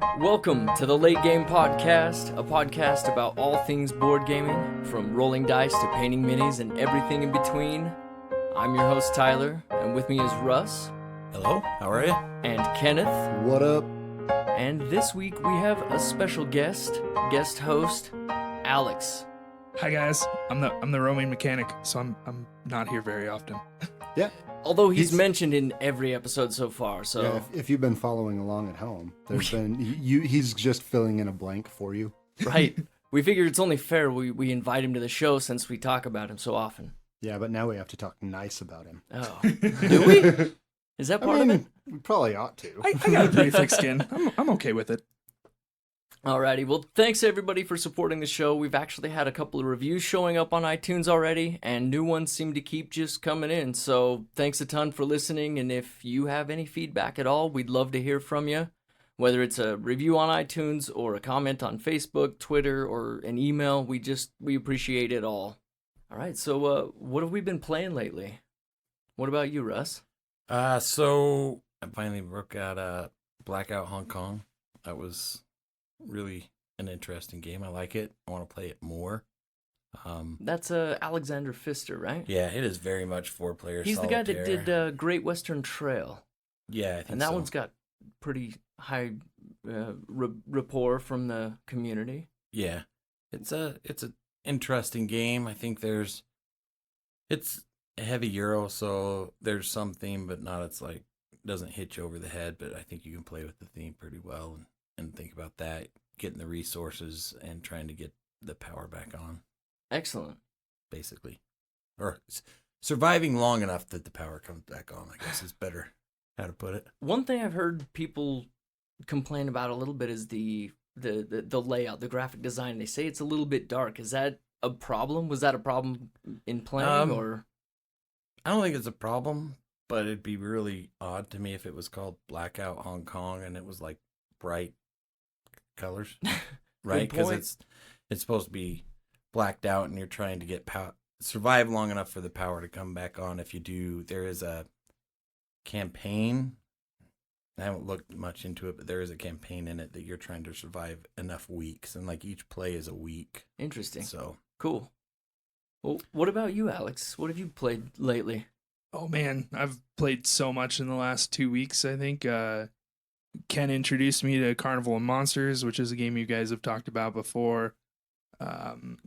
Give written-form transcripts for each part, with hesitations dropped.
Welcome to the Late Game Podcast, a podcast about all things board gaming, from rolling dice to painting minis and everything in between. I'm your host, Tyler, and with me is Russ. Hello, how are you? And Kenneth. What up? And this week we have a special guest host, Alex. Hi guys, I'm the roaming mechanic, so I'm not here very often. Yeah. Although he's mentioned in every episode so far, so... Yeah, if you've been following along at home, he's just filling in a blank for you. Right. We figured it's only fair we invite him to the show since we talk about him so often. Yeah, but now we have to talk nice about him. Oh. Do we? Is that part of it? We probably ought to. I got a pretty thick skin. I'm okay with it. Alrighty, well, thanks everybody for supporting the show. We've actually had a couple of reviews showing up on iTunes already, and new ones seem to keep just coming in. So thanks a ton for listening, and if you have any feedback at all, we'd love to hear from you. Whether it's a review on iTunes or a comment on Facebook, Twitter, or an email, we appreciate it all. Alright, so what have we been playing lately? What about you, Russ? So I finally broke out Blackout Hong Kong. That was really an interesting game. I like it. I want to play it more. That's Alexander Pfister, right? Yeah, it is very much 4-player He's solitaire. the guy that did Great Western Trail. Yeah, I think and that so. one's got pretty high rapport from the community. Yeah, it's a interesting game. I think it's a heavy Euro, so there's some theme, but not. It's like doesn't hit you over the head. But I think you can play with the theme pretty well and think about that, getting the resources and trying to get the power back on. Excellent. Basically. Or surviving long enough that the power comes back on, I guess is better how to put it. One thing I've heard people complain about a little bit is the layout, the graphic design. They say it's a little bit dark. Is that a problem? Was that a problem in playing, or? I don't think it's a problem, but it'd be really odd to me if it was called Blackout Hong Kong and it was like bright colors, right? Because it's supposed to be blacked out and you're trying to get survive long enough for the power to come back on. If you do, there is a campaign. I haven't looked much into it, but there is a campaign in it that you're trying to survive enough weeks, and like each play is a week. Interesting. So cool. Well, what about you, Alex? What have you played lately? Oh man, I've played so much in the last 2 weeks. I think Ken introduced me to Carnival of Monsters, which is a game you guys have talked about before.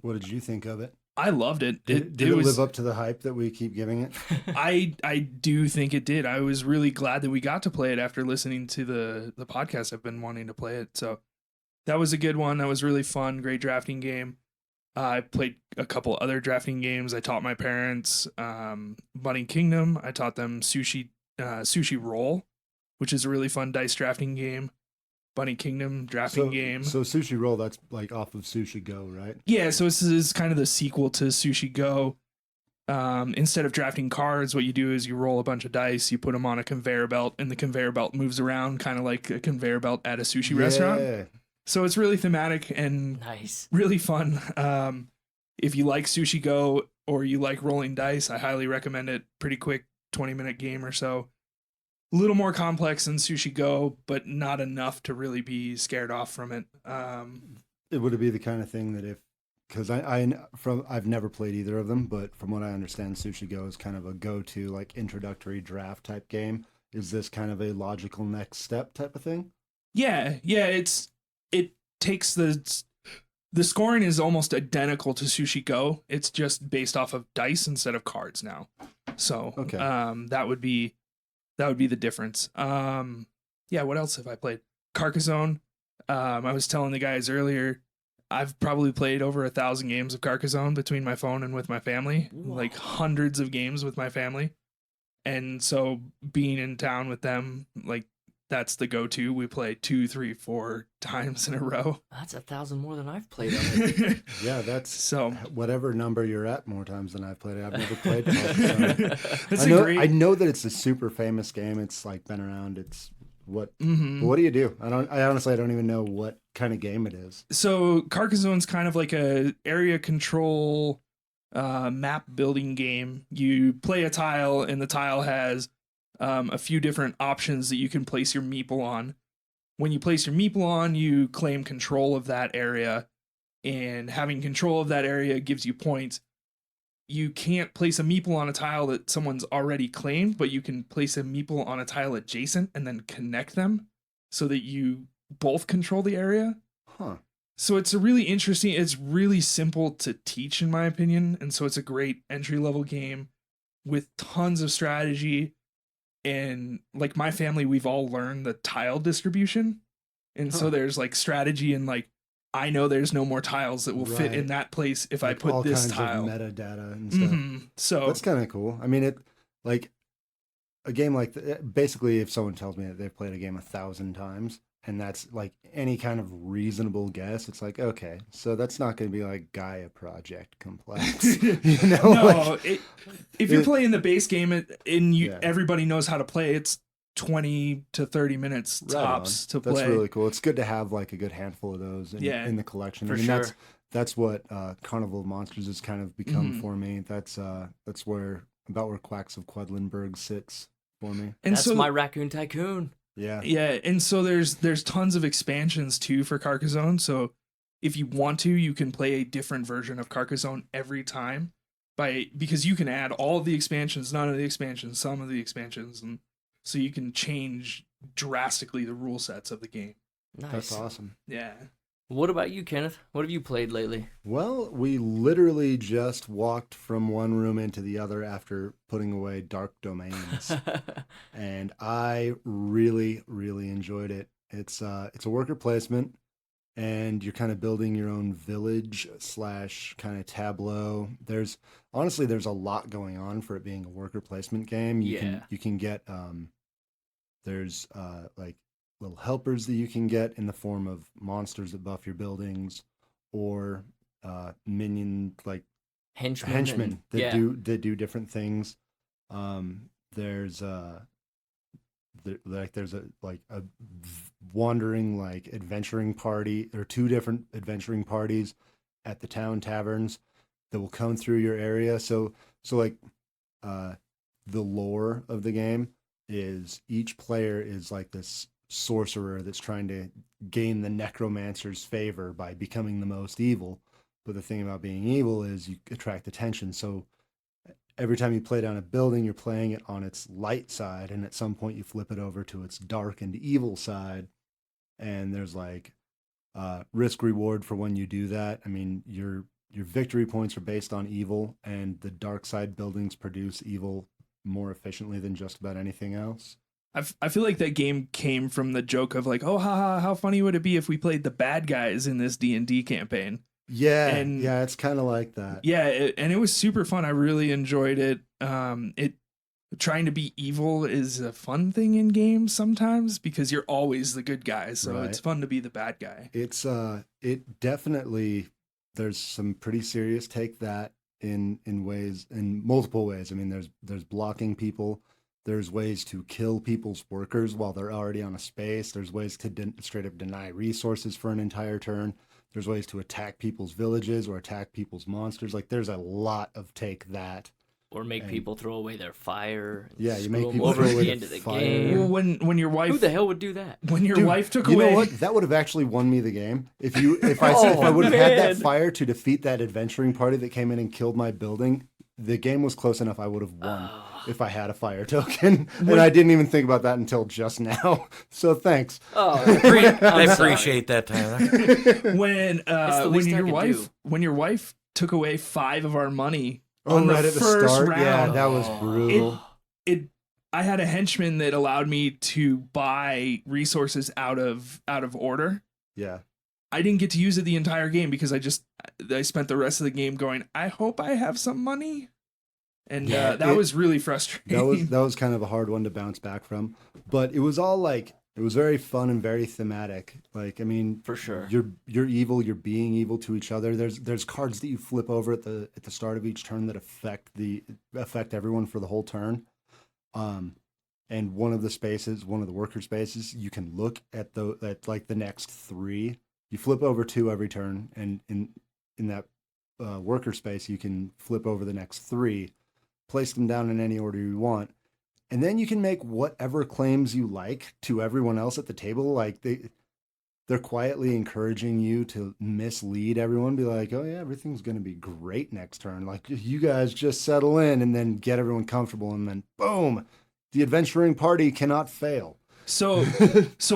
What did you think of it? I loved it. Did it live up to the hype that we keep giving it? I do think it did. I was really glad that we got to play it after listening to the podcast. I've been wanting to play it. So that was a good one. That was really fun. Great drafting game. I played a couple other drafting games. I taught my parents Budding Kingdom. I taught them Sushi Roll, which is a really fun dice drafting game. Budding Kingdom drafting game. So Sushi Roll, that's like off of Sushi Go, right? Yeah, so this is kind of the sequel to Sushi Go. Instead of drafting cards, what you do is you roll a bunch of dice, you put them on a conveyor belt, and the conveyor belt moves around kind of like a conveyor belt at a sushi restaurant. So it's really thematic and nice, really fun. If you like Sushi Go or you like rolling dice, I highly recommend it. Pretty quick, 20-minute game or so. A little more complex than Sushi Go, but not enough to really be scared off from it. It would be the kind of thing that because I've never played either of them, but from what I understand, Sushi Go is kind of a go-to like introductory draft type game. Is this kind of a logical next step type of thing? Yeah. It takes the scoring is almost identical to Sushi Go. It's just based off of dice instead of cards now. So okay. That would be the difference. Yeah, what else have I played? Carcassonne. I was telling the guys earlier, I've probably played over 1,000 games of Carcassonne between my phone and with my family. Whoa. Like hundreds of games with my family. And so being in town with them, like that's the go-to. We play 2, 3, 4 times in a row. That's 1,000 more than I've played on it. Yeah, that's so whatever number you're at more times than I've played it. I've never played it. I know that it's a super famous game. It's like been around. It's what do you do? I honestly don't even know what kind of game it is. So Carcassonne's kind of like a area control map building game. You play a tile and the tile has a few different options that you can place your meeple on. when you place your meeple on, you claim control of that area, and having control of that area gives you points. You can't place a meeple on a tile that someone's already claimed, but you can place a meeple on a tile adjacent and then connect them so that you both control the area. Huh. So it's it's really simple to teach, in my opinion. And so it's a great entry level game with tons of strategy. And like my family, we've all learned the tile distribution. And so there's like strategy and like, I know there's no more tiles that will fit in that place if like I put all this kinds tile. of metadata and stuff. Mm-hmm. So that's kind of cool. I mean, it like a game like basically, if someone tells me that they've played a game 1,000 times, and that's like any kind of reasonable guess, it's like, okay, so that's not going to be like Gaia Project complex. You know, no. If you're playing the base game and everybody knows how to play, it's 20 to 30 minutes tops to play. That's really cool. It's good to have like a good handful of those in the collection. I mean, that's what Carnival of Monsters has kind of become for me. That's where Quacks of Quedlinburg sits for me. And that's my Raccoon Tycoon. Yeah. Yeah, and so there's tons of expansions too for Carcassonne. So if you want to, you can play a different version of Carcassonne every time because you can add all of the expansions, none of the expansions, some of the expansions, and so you can change drastically the rule sets of the game. Nice. That's awesome. Yeah. What about you, Kenneth? What have you played lately? Well, we literally just walked from one room into the other after putting away Dark Domains. And I really, really enjoyed it. It's a worker placement, and you're kind of building your own village / kind of tableau. There's a lot going on for it being a worker placement game. You can get there's like little helpers that you can get in the form of monsters that buff your buildings, or minion like henchmen that do different things. There's a wandering like adventuring party, or 2 different adventuring parties at the town taverns that will come through your area. So like the lore of the game is each player is like this sorcerer that's trying to gain the necromancer's favor by becoming the most evil. But the thing about being evil is you attract attention. So every time you play down a building, you're playing it on its light side, and at some point you flip it over to its dark and evil side. And there's like risk reward for when you do that. I mean, your victory points are based on evil, and the dark side buildings produce evil more efficiently than just about anything else. I feel like that game came from the joke of like, oh, haha, how funny would it be if we played the bad guys in this D&D campaign? Yeah, it's kind of like that. Yeah, and it was super fun. I really enjoyed it. Trying to be evil is a fun thing in games sometimes because you're always the good guy, so It's fun to be the bad guy. It definitely, there's some pretty serious take that in multiple ways. I mean, there's blocking people. There's ways to kill people's workers while they're already on a space. There's ways to straight up deny resources for an entire turn. There's ways to attack people's villages or attack people's monsters. Like, there's a lot of take that. Or make people throw away their fire. Yeah, you make people over throw at away the end of the fire. game. Well, when your wife, who the hell would do that? When your wife took away, you know what? That would have actually won me the game. If I would have had that fire to defeat that adventuring party that came in and killed my building, the game was close enough. I would have won if I had a fire token, and I didn't even think about that until just now. So thanks. I appreciate that, Tyler. When your wife took away 5 of our money. Right at the start, round, yeah, that was brutal. I had a henchman that allowed me to buy resources out of order. Yeah, I didn't get to use it the entire game because I spent the rest of the game going, I hope I have some money, and that was really frustrating. That was kind of a hard one to bounce back from, but it was all like. It was very fun and very thematic. Like, I mean, for sure, you're evil. You're being evil to each other. There's cards that you flip over at the start of each turn that affect everyone for the whole turn. And one of the worker spaces, you can look at like the next 3. You flip over 2 every turn, and in that worker space, you can flip over the next 3, place them down in any order you want. And then you can make whatever claims you like to everyone else at the table. Like they're quietly encouraging you to mislead everyone, be like, oh yeah, everything's going to be great next turn. Like you guys just settle in, and then get everyone comfortable, and then boom, the adventuring party cannot fail. So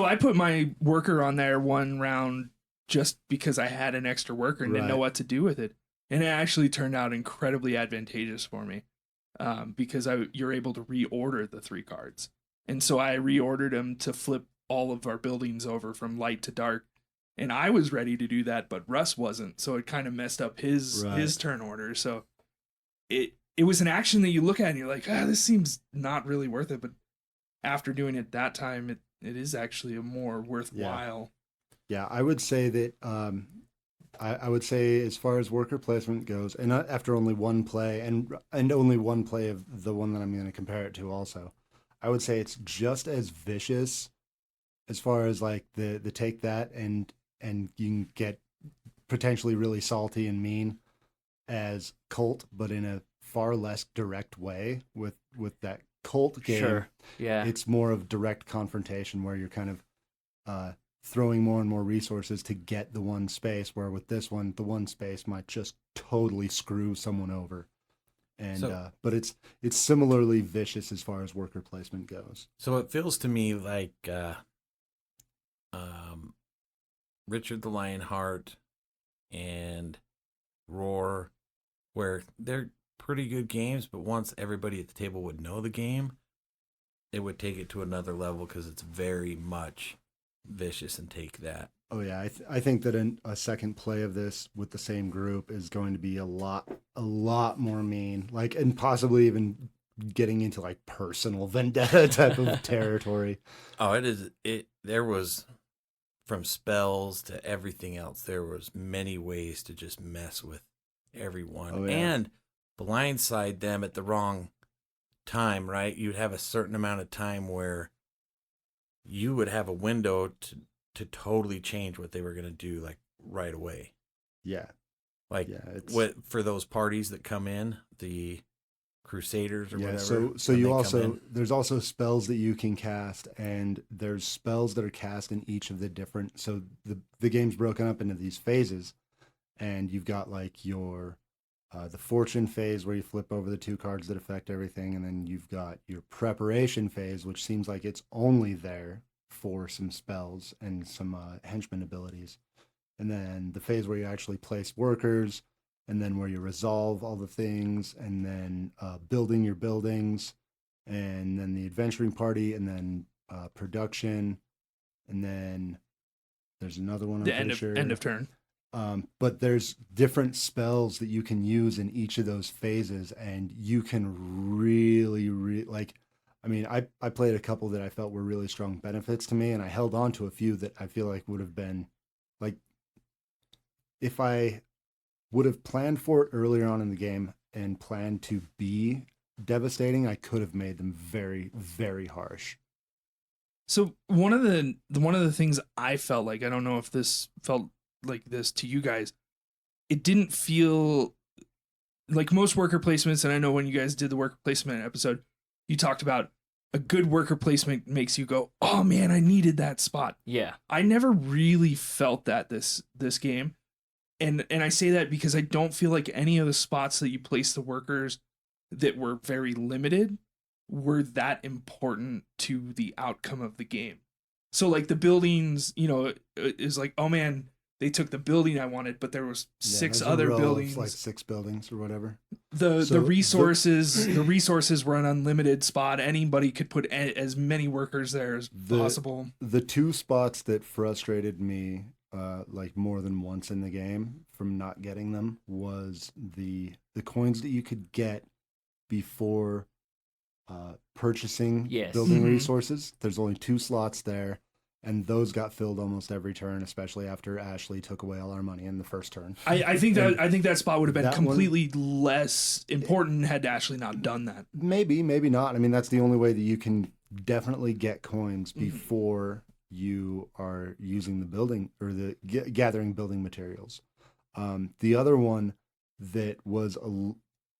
I put my worker on there one round just because I had an extra worker and didn't know what to do with it. And it actually turned out incredibly advantageous for me, because you're able to reorder the 3 cards. And so I reordered them to flip all of our buildings over from light to dark, and I was ready to do that, but Russ wasn't, so it kind of messed up his turn order. So it was an action that you look at and you're like, this seems not really worth it, but after doing it that time, it is actually a more worthwhile. Yeah, I would say that I would say, as far as worker placement goes, and after only one play, and only one play of the one that I'm going to compare it to also, I would say it's just as vicious as far as like the take that and you can get potentially really salty and mean as Cult, but in a far less direct way. With that Cult game, Sure. Yeah. It's more of direct confrontation where you're kind of throwing more and more resources to get the one space, where with this one, the one space might just totally screw someone over. And but it's similarly vicious as far as worker placement goes. So it feels to me like Richard the Lionheart and Roar, where they're pretty good games, but once everybody at the table would know the game, it would take it to another level because it's very much vicious and take that. Oh yeah, I think that a second play of this with the same group is going to be a lot more mean, like, and possibly even getting into like personal vendetta type of territory. Oh, it is. There was, from spells to everything else, there was many ways to just mess with everyone and blindside them at the wrong time, right? You'd have a certain amount of time where you would have a window to totally change what they were going to do, like right away. Yeah. Like for those parties that come in, the Crusaders or whatever. So you also, there's also spells that you can cast, and there's spells that are cast in each of the different, so the game's broken up into these phases, and you've got like your the fortune phase where you flip over the 2 cards that affect everything, and then you've got your preparation phase, which seems like it's only there for some spells and some henchman abilities, and then the phase where you actually place workers, and then where you resolve all the things, and then building your buildings, and then the adventuring party, and then production, and then there's another one. The end of turn. But there's different spells that you can use in each of those phases, and you can really like. I mean, I played a couple that I felt were really strong benefits to me, and I held on to a few that I feel like would have been, like, if I would have planned for it earlier on in the game and planned to be devastating, I could have made them very, very harsh. So one of the things I felt like, I don't know if this felt like this to you guys, it didn't feel like most worker placements, and I know when you guys did the worker placement episode, you talked about a good worker placement makes you go, oh man, I needed that spot. Yeah. I never really felt that this game. And I say that because I don't feel like any of the spots that you place the workers that were very limited were that important to the outcome of the game. So like the buildings, is like, oh man, they took the building I wanted, but there was 6 other buildings, like 6 buildings or whatever. The resources were an unlimited spot. Anybody could put as many workers there as possible. The 2 spots that frustrated me, like more than once in the game from not getting them, was the coins that you could get before purchasing building resources. There's only 2 slots there, and those got filled almost every turn, especially after Ashley took away all our money in the first turn. I think that spot would have been completely less important had Ashley not done that. Maybe not. I mean, that's the only way that you can definitely get coins before you are using the building or the gathering building materials. The other one that was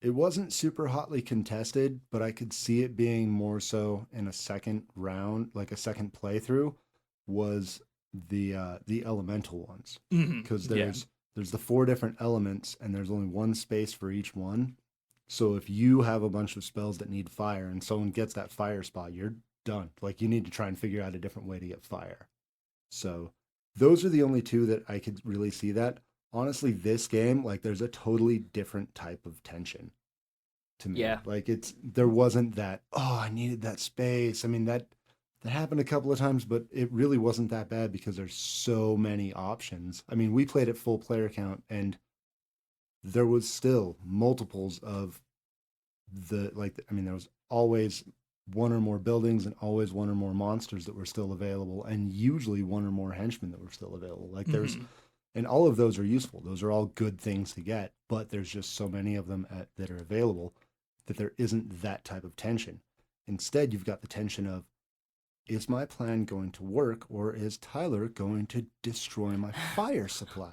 it wasn't super hotly contested, but I could see it being more so in a second round, like a second playthrough, was the elemental ones. Because there's the 4 different elements and there's only one space for each one. So if you have a bunch of spells that need fire and someone gets that fire spot, you're done. Like you need to try and figure out a different way to get fire. So those are the only 2 that I could really see that. Honestly, this game, like there's a totally different type of tension to me. Yeah. Like there wasn't that, oh, I needed that space. I mean, that happened a couple of times, but it really wasn't that bad because there's so many options. I mean, we played at full player count and there was still multiples of there was always 1 or more buildings and always 1 or more monsters that were still available, and usually 1 or more henchmen that were still available. Like there's, and all of those are useful. Those are all good things to get, but there's just so many of them that are available that there isn't that type of tension. Instead, you've got the tension of, is my plan going to work, or is Tyler going to destroy my fire supply?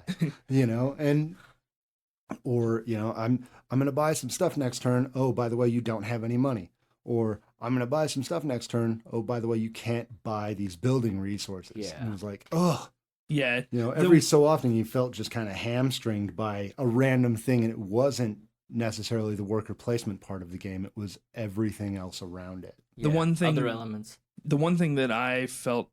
Or I'm going to buy some stuff next turn. Oh, by the way, you don't have any money. Or I'm going to buy some stuff next turn. Oh, by the way, you can't buy these building resources. Yeah. And it was like, oh. Yeah. Every so often you felt just kind of hamstringed by a random thing, and it wasn't necessarily the worker placement part of the game. It was everything else around it. The one thing, other elements. The one thing that I felt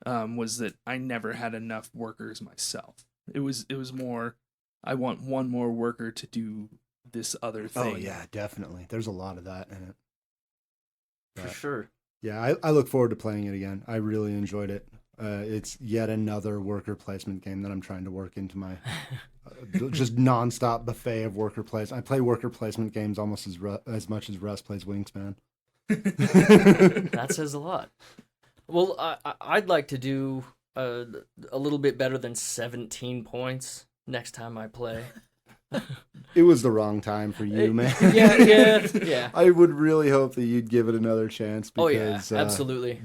was that I never had enough workers myself. It was more, I want 1 more worker to do this other thing. Oh yeah, definitely. There's a lot of that in it. For sure. Yeah, I look forward to playing it again. I really enjoyed it. It's yet another worker placement game that I'm trying to work into my just nonstop buffet of worker placement. I play worker placement games almost as much as Russ plays Wingspan. That says a lot. Well, I'd like to do a little bit better than 17 points next time I play. It was the wrong time for you, man. Yeah. I would really hope that you'd give it another chance. Because, absolutely.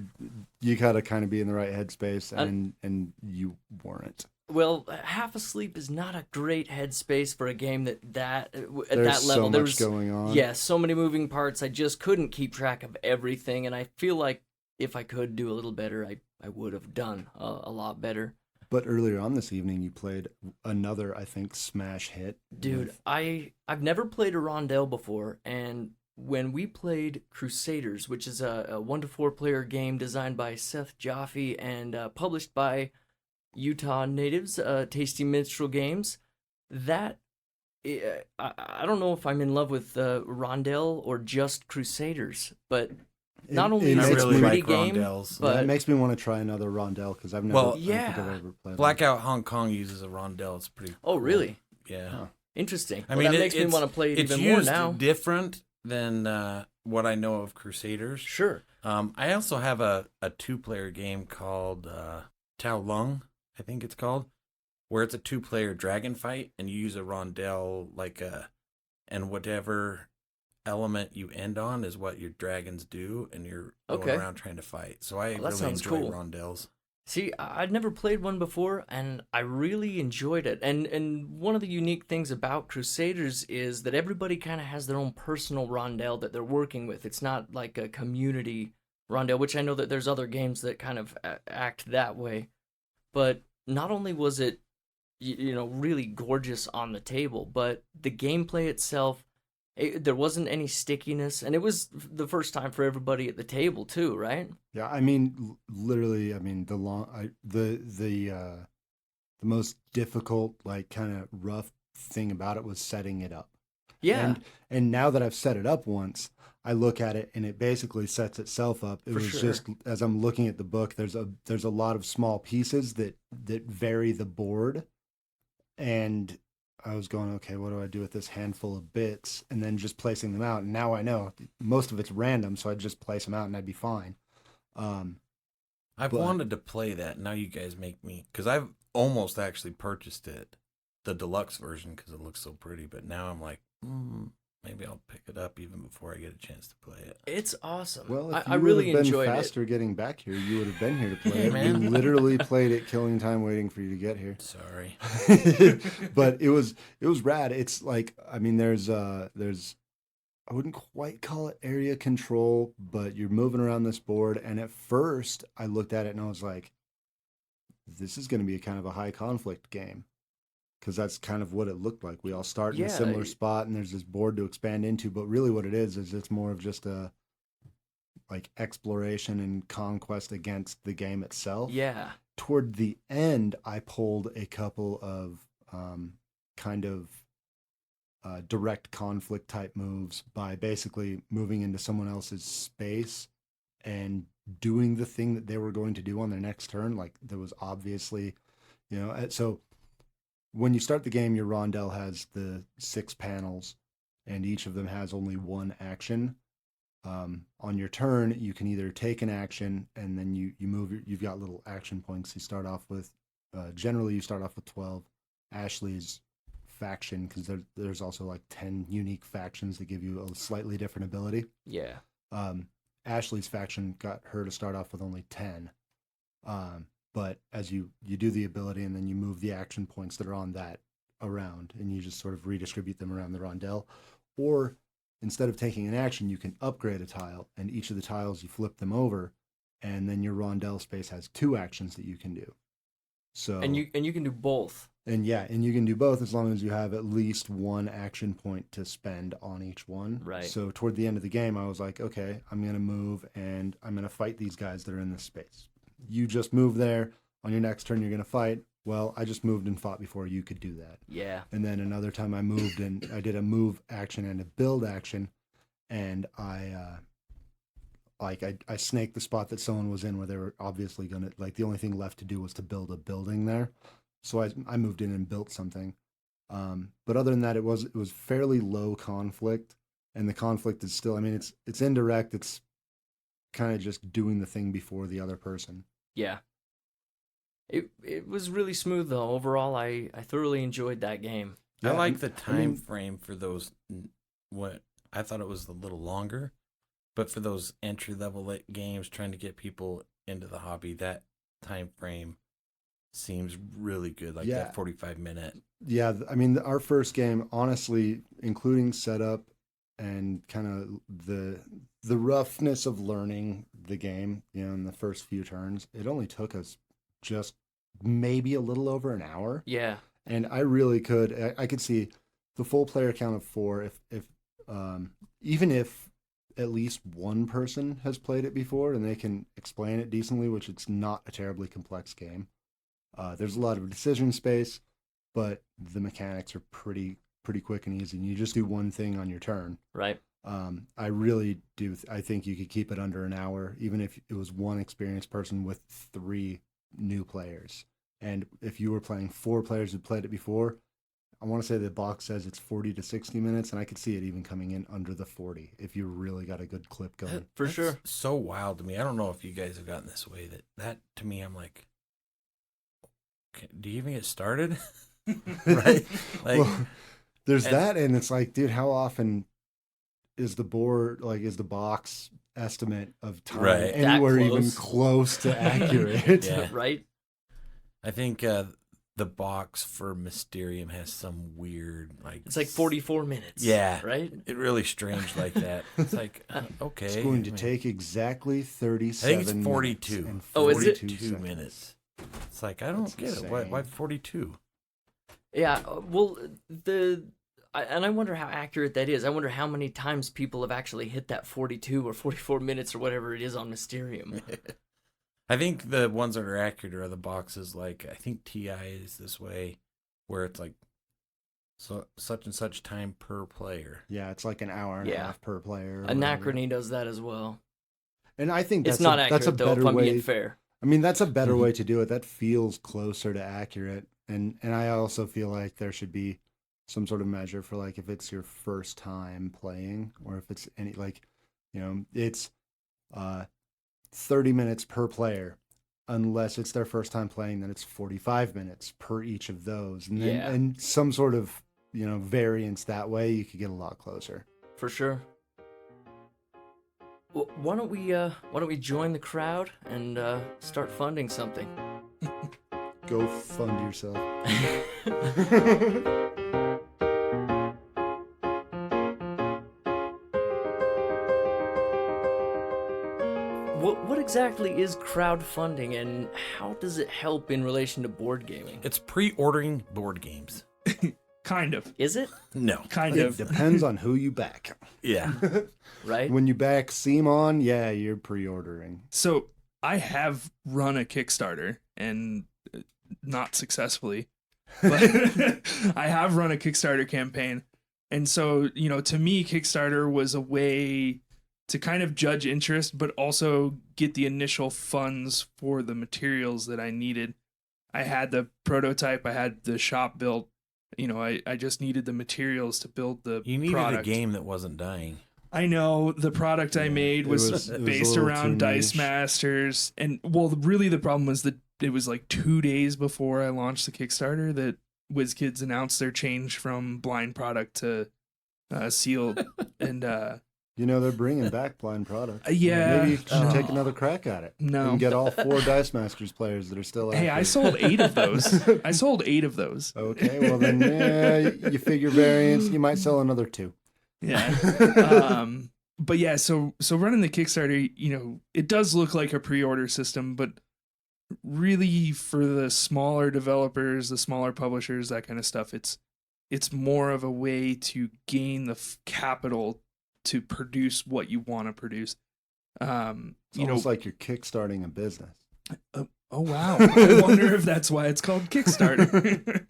You gotta kind of be in the right headspace, and you weren't. Well, half asleep is not a great headspace for a game at that level. So much going on. Yeah, so many moving parts. I just couldn't keep track of everything, and I feel like if I could do a little better, I would have done a lot better. But earlier on this evening, you played another, I think, smash hit. Dude, I've never played a rondel before, and when we played Crusaders, which is a 1 to 4 player game designed by Seth Jaffe and published by Utah natives, Tasty Minstrel Games, that I don't know if I'm in love with rondel or just Crusaders, but not only is it a pretty game, but it makes me want to try another rondel because I've never. Well, I don't think I've ever played Blackout Hong Kong uses a rondel. It's pretty. Oh, really? Yeah. Huh. Interesting. I mean, that makes me want to play it even more now. It's different than what I know of Crusaders. Sure. I also have a 2-player game called Tao Lung, I think it's called, where it's a 2-player dragon fight, and you use a rondel and whatever element you end on is what your dragons do, and you're going around trying to fight. So I really enjoy rondels. See, I'd never played one before, and I really enjoyed it. And one of the unique things about Crusaders is that everybody kind of has their own personal rondel that they're working with. It's not like a community rondel, which I know that there's other games that kind of act that way. But not only was it, really gorgeous on the table, but the gameplay itself, there wasn't any stickiness, and it was the first time for everybody at the table too, right? Yeah, I mean, literally, the most difficult, like, kind of rough thing about it was setting it up. Yeah. And now that I've set it up once, I look at it and it basically sets itself up. It was just, as I'm looking at the book, there's a lot of small pieces that vary the board, and I was going, okay, what do I do with this handful of bits? And then just placing them out. And now I know most of it's random, so I'd just place them out and I'd be fine. I've wanted to play that. Now you guys make me, because I've almost actually purchased it, the deluxe version, because it looks so pretty. But now I'm like, maybe I'll pick it up even before I get a chance to play it. It's awesome. Well, if I really enjoyed been it. faster getting back here, you would have been here to play Hey, it. man. We literally played it, killing time waiting for you to get here. Sorry. But it was rad. It's like, I mean, there's I wouldn't quite call it area control, but you're moving around this board. And at first, I looked at it and I was like, this is going to be a kind of a high conflict game. Because that's kind of what it looked like. We all start in a similar spot, and there's this board to expand into. But really, what it is it's more of just a like exploration and conquest against the game itself. Yeah. Toward the end, I pulled a couple of kind of direct conflict type moves by basically moving into someone else's space and doing the thing that they were going to do on their next turn. Like there was obviously, so when you start the game, your rondel has the 6 panels, and each of them has only one action. On your turn, you can either take an action, and then you move. You've got little action points. You start off with, generally, you start off with 12. Ashley's faction, because there's also like 10 unique factions that give you a slightly different ability. Yeah. Ashley's faction got her to start off with only 10. But as you do the ability, and then you move the action points that are on that around, and you just sort of redistribute them around the rondel. Or instead of taking an action, you can upgrade a tile, and each of the tiles you flip them over, and then your rondel space has 2 actions that you can do. So and you can do both. And you can do both as long as you have at least 1 action point to spend on each one. Right. So toward the end of the game, I was like, okay, I'm going to move and I'm going to fight these guys that are in this space. You just move there. On your next turn, you're going to fight. Well, I just moved and fought before you could do that. Yeah. And then another time I moved and I did a move action and a build action, and I snaked the spot that someone was in where they were obviously going to, like, the only thing left to do was to build a building there. So I moved in and built something. But other than that, it was fairly low conflict, and the conflict is still, I mean, it's indirect. It's kind of just doing the thing before the other person. Yeah. It was really smooth though. Overall, I thoroughly enjoyed that game. I like the time frame for those. What I thought it was a little longer, but for those entry level games trying to get people into the hobby, that time frame seems really good. Like that 45-minute. Yeah, I mean, our first game, honestly, including setup and kind of the roughness of learning the game, in the first few turns, it only took us just maybe a little over an hour. Yeah. And I really I could see the full player count of 4 if even if at least one person has played it before and they can explain it decently, which it's not a terribly complex game. There's a lot of decision space, but the mechanics are pretty quick and easy. And you just do one thing on your turn. Right. I really do. I think you could keep it under an hour, even if it was one experienced person with 3 new players. And if you were playing 4 players who played it before, I want to say the box says it's 40 to 60 minutes, and I could see it even coming in under the 40 if you really got a good clip going. For sure. So wild to me. I don't know if you guys have gotten this way. That to me, I'm like, okay, do you even get started? Right? Like, well, there's that, and it's like, dude, how often is the board, like, is the box estimate of time anywhere even close to accurate? Yeah. Right. I think the box for Mysterium has some weird, like, it's like 44 minutes. Yeah. Right? It really strange like that. It's like, okay. It's going to take exactly 37 I think it's 42. And Oh, is it? 42 minutes. It's like, I don't get it. Why 42? Yeah. Well, and I wonder how accurate that is. I wonder how many times people have actually hit that 42 or 44 minutes or whatever it is on Mysterium. I think the ones that are accurate are the boxes, like, I think TI is this way, where it's like such and such time per player. Yeah, it's like an hour and a half per player. Anachrony does that as well. And I think it's not accurate, that's a better though, if I'm way. being fair. I mean, that's a better way to do it. That feels closer to accurate. And I also feel like there should be some sort of measure for, like, if it's your first time playing, or if it's any, like, it's 30 minutes per player. Unless it's their first time playing, then it's 45 minutes per each of those. And then and some sort of, variance that way, you could get a lot closer. For sure. Well, why don't we join the crowd and start funding something? Go fund yourself. exactly is crowdfunding, and how does it help in relation to board gaming? It's pre-ordering board games. Kind of. Is it? No. Kind It of. depends on who you back. Yeah. Right? When you back Simon, yeah, you're pre-ordering. So I have run a Kickstarter, and not successfully, but I have run a Kickstarter campaign. And so, to me, Kickstarter was a way to kind of judge interest, but also get the initial funds for the materials that I needed. I had the prototype, I had the shop built. I just needed the materials to build the You needed product. a game that wasn't dying. I know the product I made was, it was a based little around too Dice niche. Masters. And really the problem was that it was like 2 days before I launched the Kickstarter that WizKids announced their change from blind product to sealed. And They're bringing back blind products. Yeah. Maybe you should take another crack at it. No. And get all 4 Dice Masters players that are still active. hey, I sold 8 of those. I sold 8 of those. Okay, well then, you figure variants, you might sell another 2. Yeah. But yeah, so running the Kickstarter, it does look like a pre-order system, but really for the smaller developers, the smaller publishers, that kind of stuff, it's more of a way to gain the capital to produce what you want to produce. It's almost like you're kickstarting a business. Oh wow. I wonder if that's why it's called Kickstarter.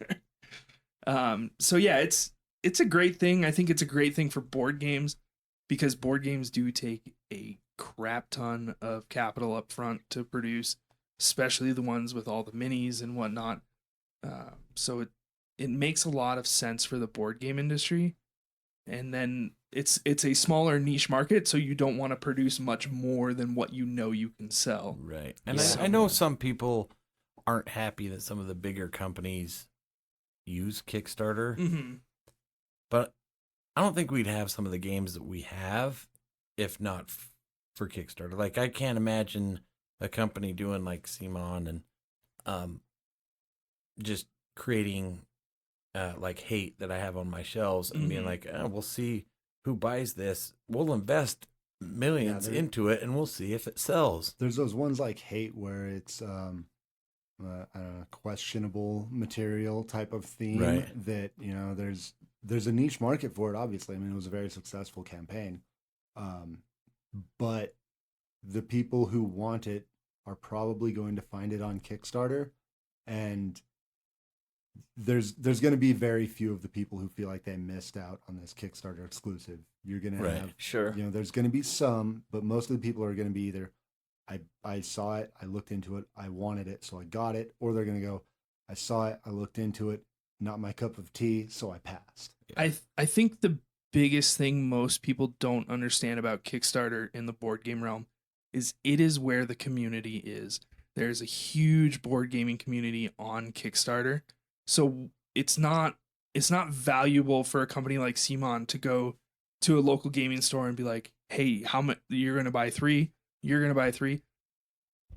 So yeah, it's a great thing. I think it's a great thing for board games because board games do take a crap ton of capital up front to produce, especially the ones with all the minis and whatnot. So it makes a lot of sense for the board game industry. And then it's a smaller niche market, so you don't want to produce much more than what you can sell. Right. And Yeah. I know some people aren't happy that some of the bigger companies use Kickstarter, Mm-hmm. but I don't think we'd have some of the games that we have if not for Kickstarter. Like, I can't imagine a company doing like Simon and just creating like Hate that I have on my shelves and being like, we'll see who buys this. We'll invest millions into it and we'll see if it sells. There's those ones like Hate where it's I don't know, questionable material type of theme, Right. that there's a niche market for it. Obviously, I mean, it was a very successful campaign, but the people who want it are probably going to find it on Kickstarter, and there's going to be very few of the people who feel like they missed out on this Kickstarter exclusive. You're going to have, Sure. there's going to be some, but most of the people are going to be either I saw it, I looked into it, I wanted it, so I got it, or they're going to go, I saw it, I looked into it, not my cup of tea, so I passed. I think the biggest thing most people don't understand about Kickstarter in the board game realm is it is where the community is. There's a huge board gaming community on Kickstarter. So it's not valuable for a company like Simon to go to a local gaming store and be like, hey, how much you're going to buy 3? You're going to buy 3.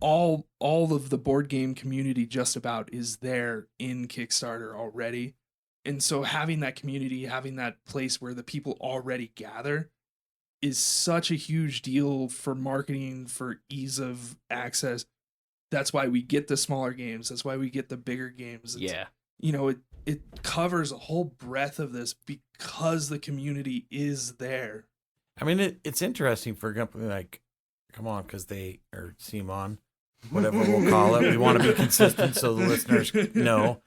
All of the board game community just about is there in Kickstarter already. And so having that community, having that place where the people already gather is such a huge deal for marketing, for ease of access. That's why we get the smaller games. That's why we get the bigger games. Yeah. It covers a whole breadth of this because the community is there. I mean, it's interesting for a company like, come on, because they are Simon, whatever we'll call it. We want to be consistent so the listeners know.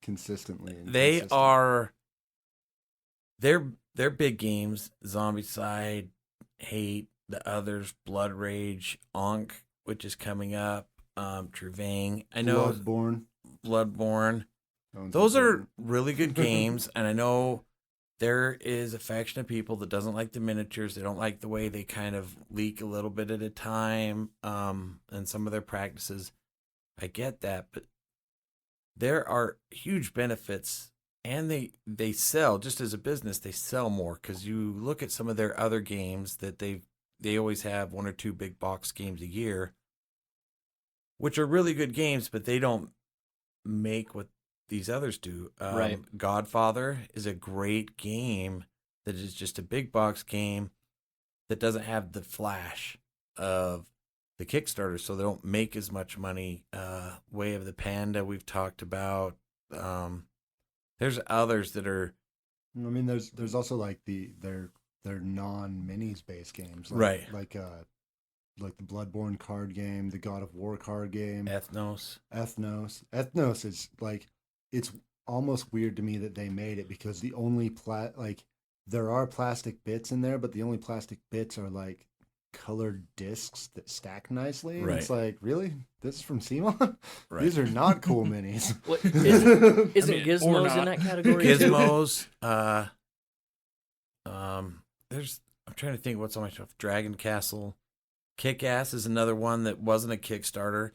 Consistently. They are, they're big games, Zombicide, Hate, the others, Blood Rage, Ankh, which is coming up, Truvang. I know Bloodborne. Those are really good games, and I know there is a faction of people that doesn't like the miniatures. They don't like the way they kind of leak a little bit at a time, and some of their practices. I get that, but there are huge benefits, and they sell, just as a business, they sell more, because you look at some of their other games that they always have 1 or 2 big box games a year, which are really good games, but they don't make what these others do. Right. Godfather is a great game that is just a big box game that doesn't have the flash of the Kickstarter, so they don't make as much money. Way of the Panda we've talked about. There's others that are. I mean, there's also like their non-minis based games, Right. Like the Bloodborne card game, the God of War card game, Ethnos. Ethnos is like, it's almost weird to me that they made it, because the only there are plastic bits in there, but the only plastic bits are like colored discs that stack nicely. And Right. it's like, really? This is from CMON? Right. These are not cool minis. What isn't I mean, or Gizmos not. in that category? too? Gizmos. I'm trying to think what's on my shelf. Dragon Castle. Kick-Ass is another one that wasn't a Kickstarter.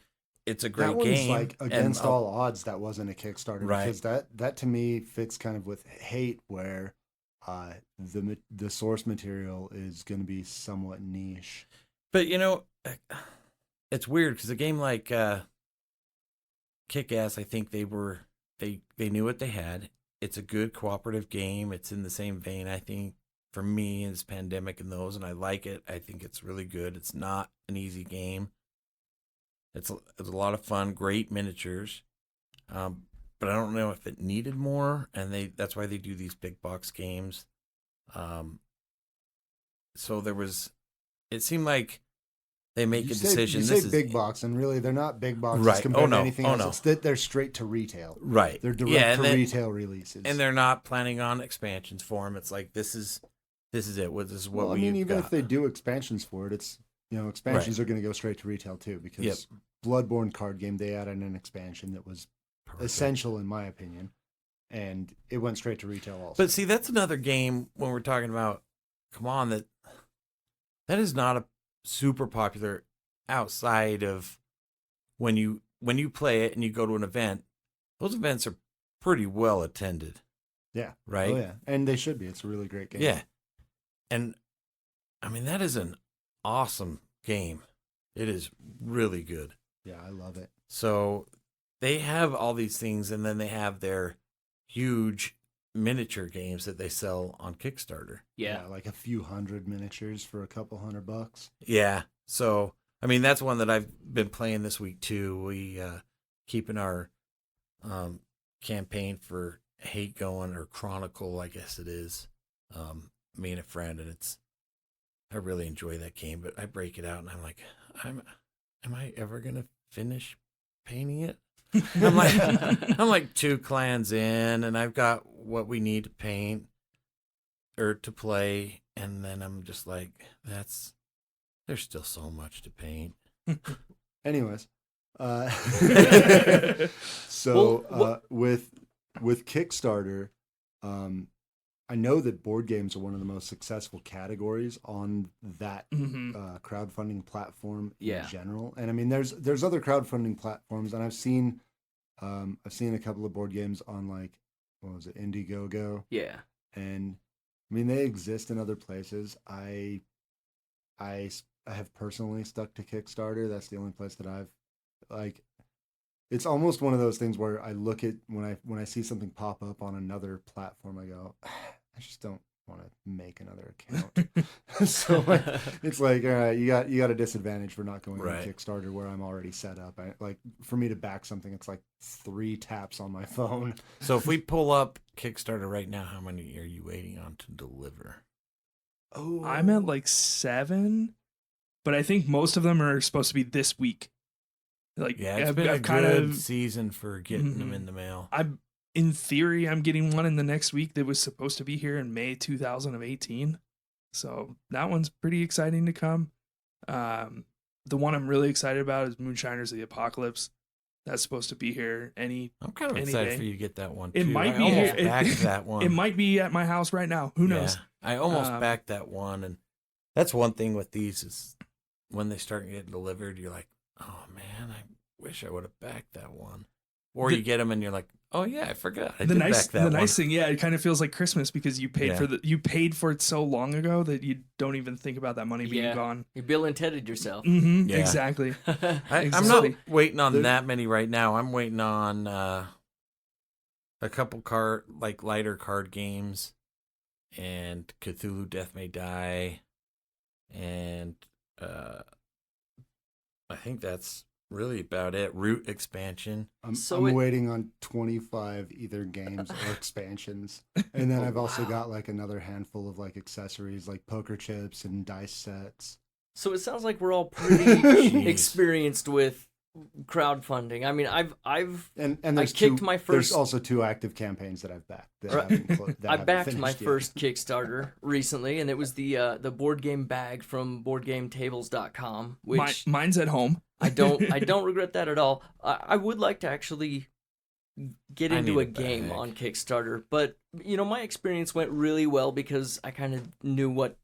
It's a great That one's game. like and against all odds. That wasn't a Kickstarter, Right. because that to me fits kind of with Hate, where the source material is going to be somewhat niche. But it's weird because a game like Kick-Ass, I think they knew what they had. It's a good cooperative game. It's in the same vein, I think, for me, as Pandemic and those, and I like it. I think it's really good. It's not an easy game. It's a lot of fun, great miniatures, but I don't know if it needed more, and that's why they do these big box games. So it seemed like they make a decision. You This say is big box, and really they're not big boxes Right. compared Oh, no. to anything Oh, else. no. It's that they're straight to retail. right. They're direct Yeah, to retail releases. and they're not planning on expansions for them. It's like this is it. This is what well, I we mean, even got. if they do expansions for it, it's expansions are going to go straight to retail too, because Yep. Bloodborne card game, they added an expansion that was Perfect. essential in my opinion, and it went straight to retail also. But see, that's another game when we're talking about. Come on, that is not a super popular outside of when you play it and you go to an event. Those events are pretty well attended. yeah, Right. oh yeah, and they should be. It's a really great game. Yeah, and I mean that is an awesome game. It is really good. yeah, I love it. So they have all these things, and then they have their huge miniature games that they sell on Kickstarter. Yeah. Like a few hundred miniatures for a couple $100. Yeah. So, I mean, that's one that I've been playing this week too. We keeping our campaign for Hate going, or Chronicle, I guess it is. Me and a friend, and I really enjoy that game, but I break it out and I'm like, am I ever gonna finish painting it? I'm like 2 clans in, and I've got what we need to paint or to play, and then I'm just like, there's still so much to paint. Anyways, Well, with Kickstarter, I know that board games are one of the most successful categories on that crowdfunding platform in general. And I mean, there's other crowdfunding platforms, and I've seen a couple of board games on, like, what was it, Indiegogo? Yeah. And I mean, they exist in other places. I have personally stuck to Kickstarter. That's the only place that I've, like, it's almost one of those things where I look at when I see something pop up on another platform, I go, I just don't want to make another account. So it's like, all right, you got a disadvantage for not going Right. to Kickstarter where I'm already set up. Like, for me to back something, it's like 3 taps on my phone. So if we pull up Kickstarter right now, how many are you waiting on to deliver? Oh, I'm at like 7, but I think most of them are supposed to be this week. Like, Yeah, it's I've, been a I've kind good of, season for getting them in the mail. in theory, I'm getting one in the next week that was supposed to be here in May 2018. So that one's pretty exciting to come. The one I'm really excited about is Moonshiners of the Apocalypse. That's supposed to be here I'm kind of any excited day. for you to get that one. It too. might I be almost here. backed that one. It might be at my house right now. Who knows? Yeah, I almost backed that one, and that's one thing with these is when they start getting delivered, you're like, oh man, I wish I would have backed that one. Or you get them and you're like, oh yeah, I forgot. I did back that one. nice thing, yeah, it kind of feels like Christmas because you paid Yeah. you paid for it so long ago that you don't even think about that money being gone. You Bill and Tedded yourself. Mm-hmm, Yeah. exactly. I'm not Exactly. waiting on that many right now. I'm waiting on a couple lighter card games, and Cthulhu Death May Die, and I think that's really about it. Route expansion. I'm So it- waiting on 25 either games or expansions. And then I've also got like another handful of like accessories like poker chips and dice sets. So it sounds like we're all pretty Jeez. experienced with crowdfunding. I mean, I've And I there's kicked my There's first. also 2 active campaigns that I've backed. That Right. that I haven't backed my finished yet. first Kickstarter recently, and it was the board game bag from BoardGameTables.com, which Mine's at home. I don't regret that at all. I would like to actually get I into need a a game bag. on Kickstarter, but my experience went really well because I kind of knew what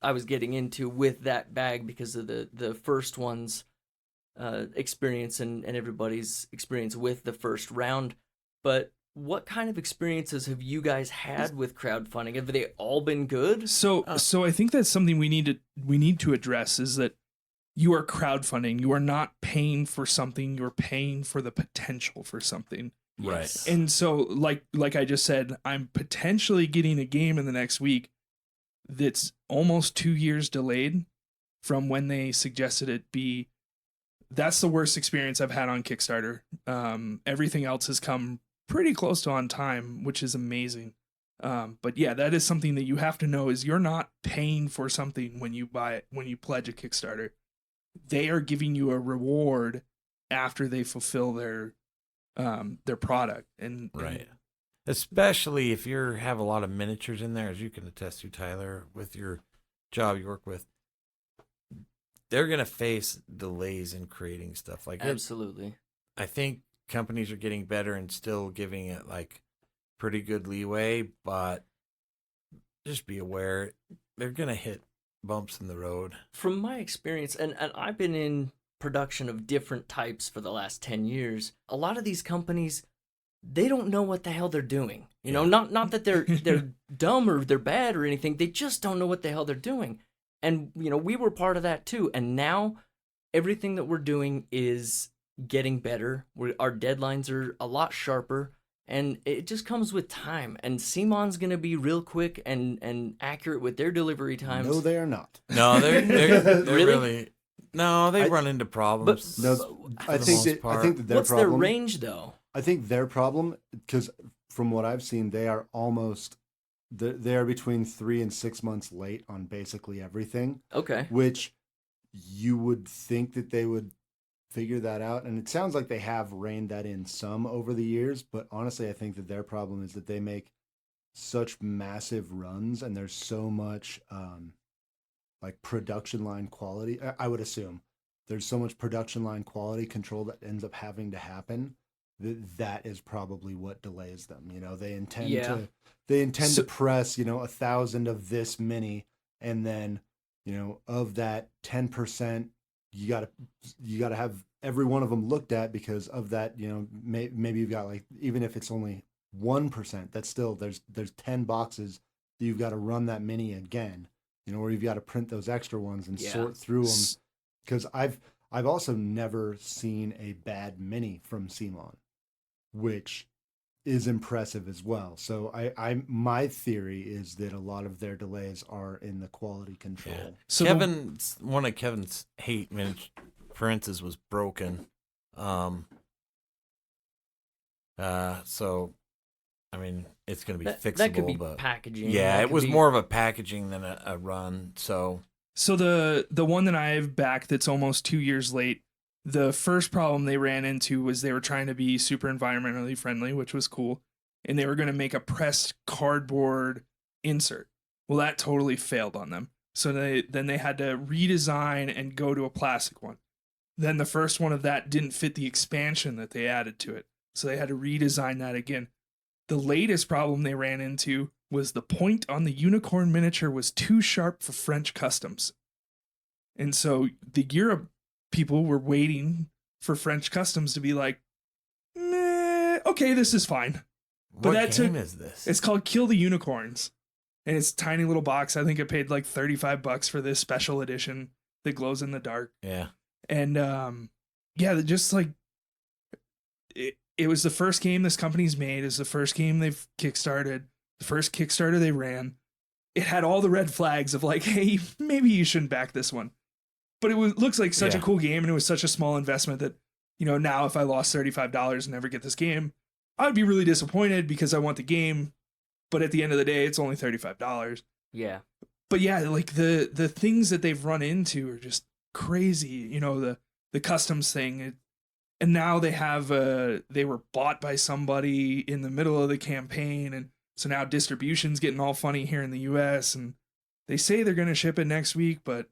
I was getting into with that bag because of the first one's experience and everybody's experience with the first round. But what kind of experiences have you guys had with crowdfunding? Have they all been good? So I think that's something we need to address is that you are crowdfunding. You are not paying for something. You're paying for the potential for something. Yes. And so, like I just said, I'm potentially getting a game in the next week that's almost 2 years delayed from when they suggested it be. That's the worst experience I've had on Kickstarter. Everything else has come pretty close to on time, which is amazing. But yeah, that is something that you have to know is you're not paying for something when you buy it, when you pledge a Kickstarter. They are giving you a reward after they fulfill their product. And Right. Especially if you have a lot of miniatures in there, as you can attest to, Tyler, with your job you work with. They're going to face delays in creating stuff like it. Absolutely. I think companies are getting better and still giving it like pretty good leeway, but just be aware they're going to hit bumps in the road. From my experience, and I've been in production of different types for the last 10 years, a lot of these companies, they don't know what the hell they're doing. Not that they're dumb or they're bad or anything. They just don't know what the hell they're doing. And, we were part of that too. And now everything that we're doing is getting better. Our deadlines are a lot sharper. And it just comes with time. And Simon's going to be real quick and accurate with their delivery times. No, they are not. No, they're Really? really no. They run into problems. No, I the think most that, I part. think that their What's problem. their range, though? I think their problem, because from what I've seen, they are almost they are between 3 and 6 months late on basically everything. Okay. Which you would think that they would figure that out, and it sounds like they have reined that in some over the years. But honestly, I think that their problem is that they make such massive runs, and there's so much like production line quality. I would assume there's so much production line quality control that ends up having to happen. That is probably what delays them. They intend to press 1,000 of this many, and then of that 10%, you gotta have every one of them looked at, because of that maybe you've got, like, even if it's only 1%, that's still there's 10 boxes that you've got to run that many again, or you've got to print those extra ones and sort through them. Because I've also never seen a bad mini from Simon, which is impressive as well. So my theory is that a lot of their delays are in the quality control. Yeah. So one of Kevin's hate miniature prints was broken. So I mean, it's going to be fixable. That could be but packaging. yeah, That it could was be- more of a packaging than a run. So the one that I've backed that's almost 2 years late, the first problem they ran into was they were trying to be super environmentally friendly, which was cool, and they were going to make a pressed cardboard insert. Well, that totally failed on them. So they had to redesign and go to a plastic one. Then the first one of that didn't fit the expansion that they added to it. So they had to redesign that again. The latest problem they ran into was the point on the unicorn miniature was too sharp for French customs. And so the Europe people were waiting for French customs to be like, meh, okay, this is fine. But what that game took- is this? It's called Kill the Unicorns. And it's a tiny little box. I think I paid like $35 for this special edition that glows in the dark. Yeah. And just like it was the first game this company's made. It's the first game they've kickstarted, the first Kickstarter they ran. It had all the red flags of like, hey, maybe you shouldn't back this one. but looks like such a Yeah. cool game, and it was such a small investment that, now if I lost $35 and never get this game, I'd be really disappointed because I want the game. But at the end of the day, it's only $35. Yeah. But yeah, like the things that they've run into are just crazy. The customs thing, and now they were bought by somebody in the middle of the campaign, and so now distribution's getting all funny here in the US, and they say they're going to ship it next week, but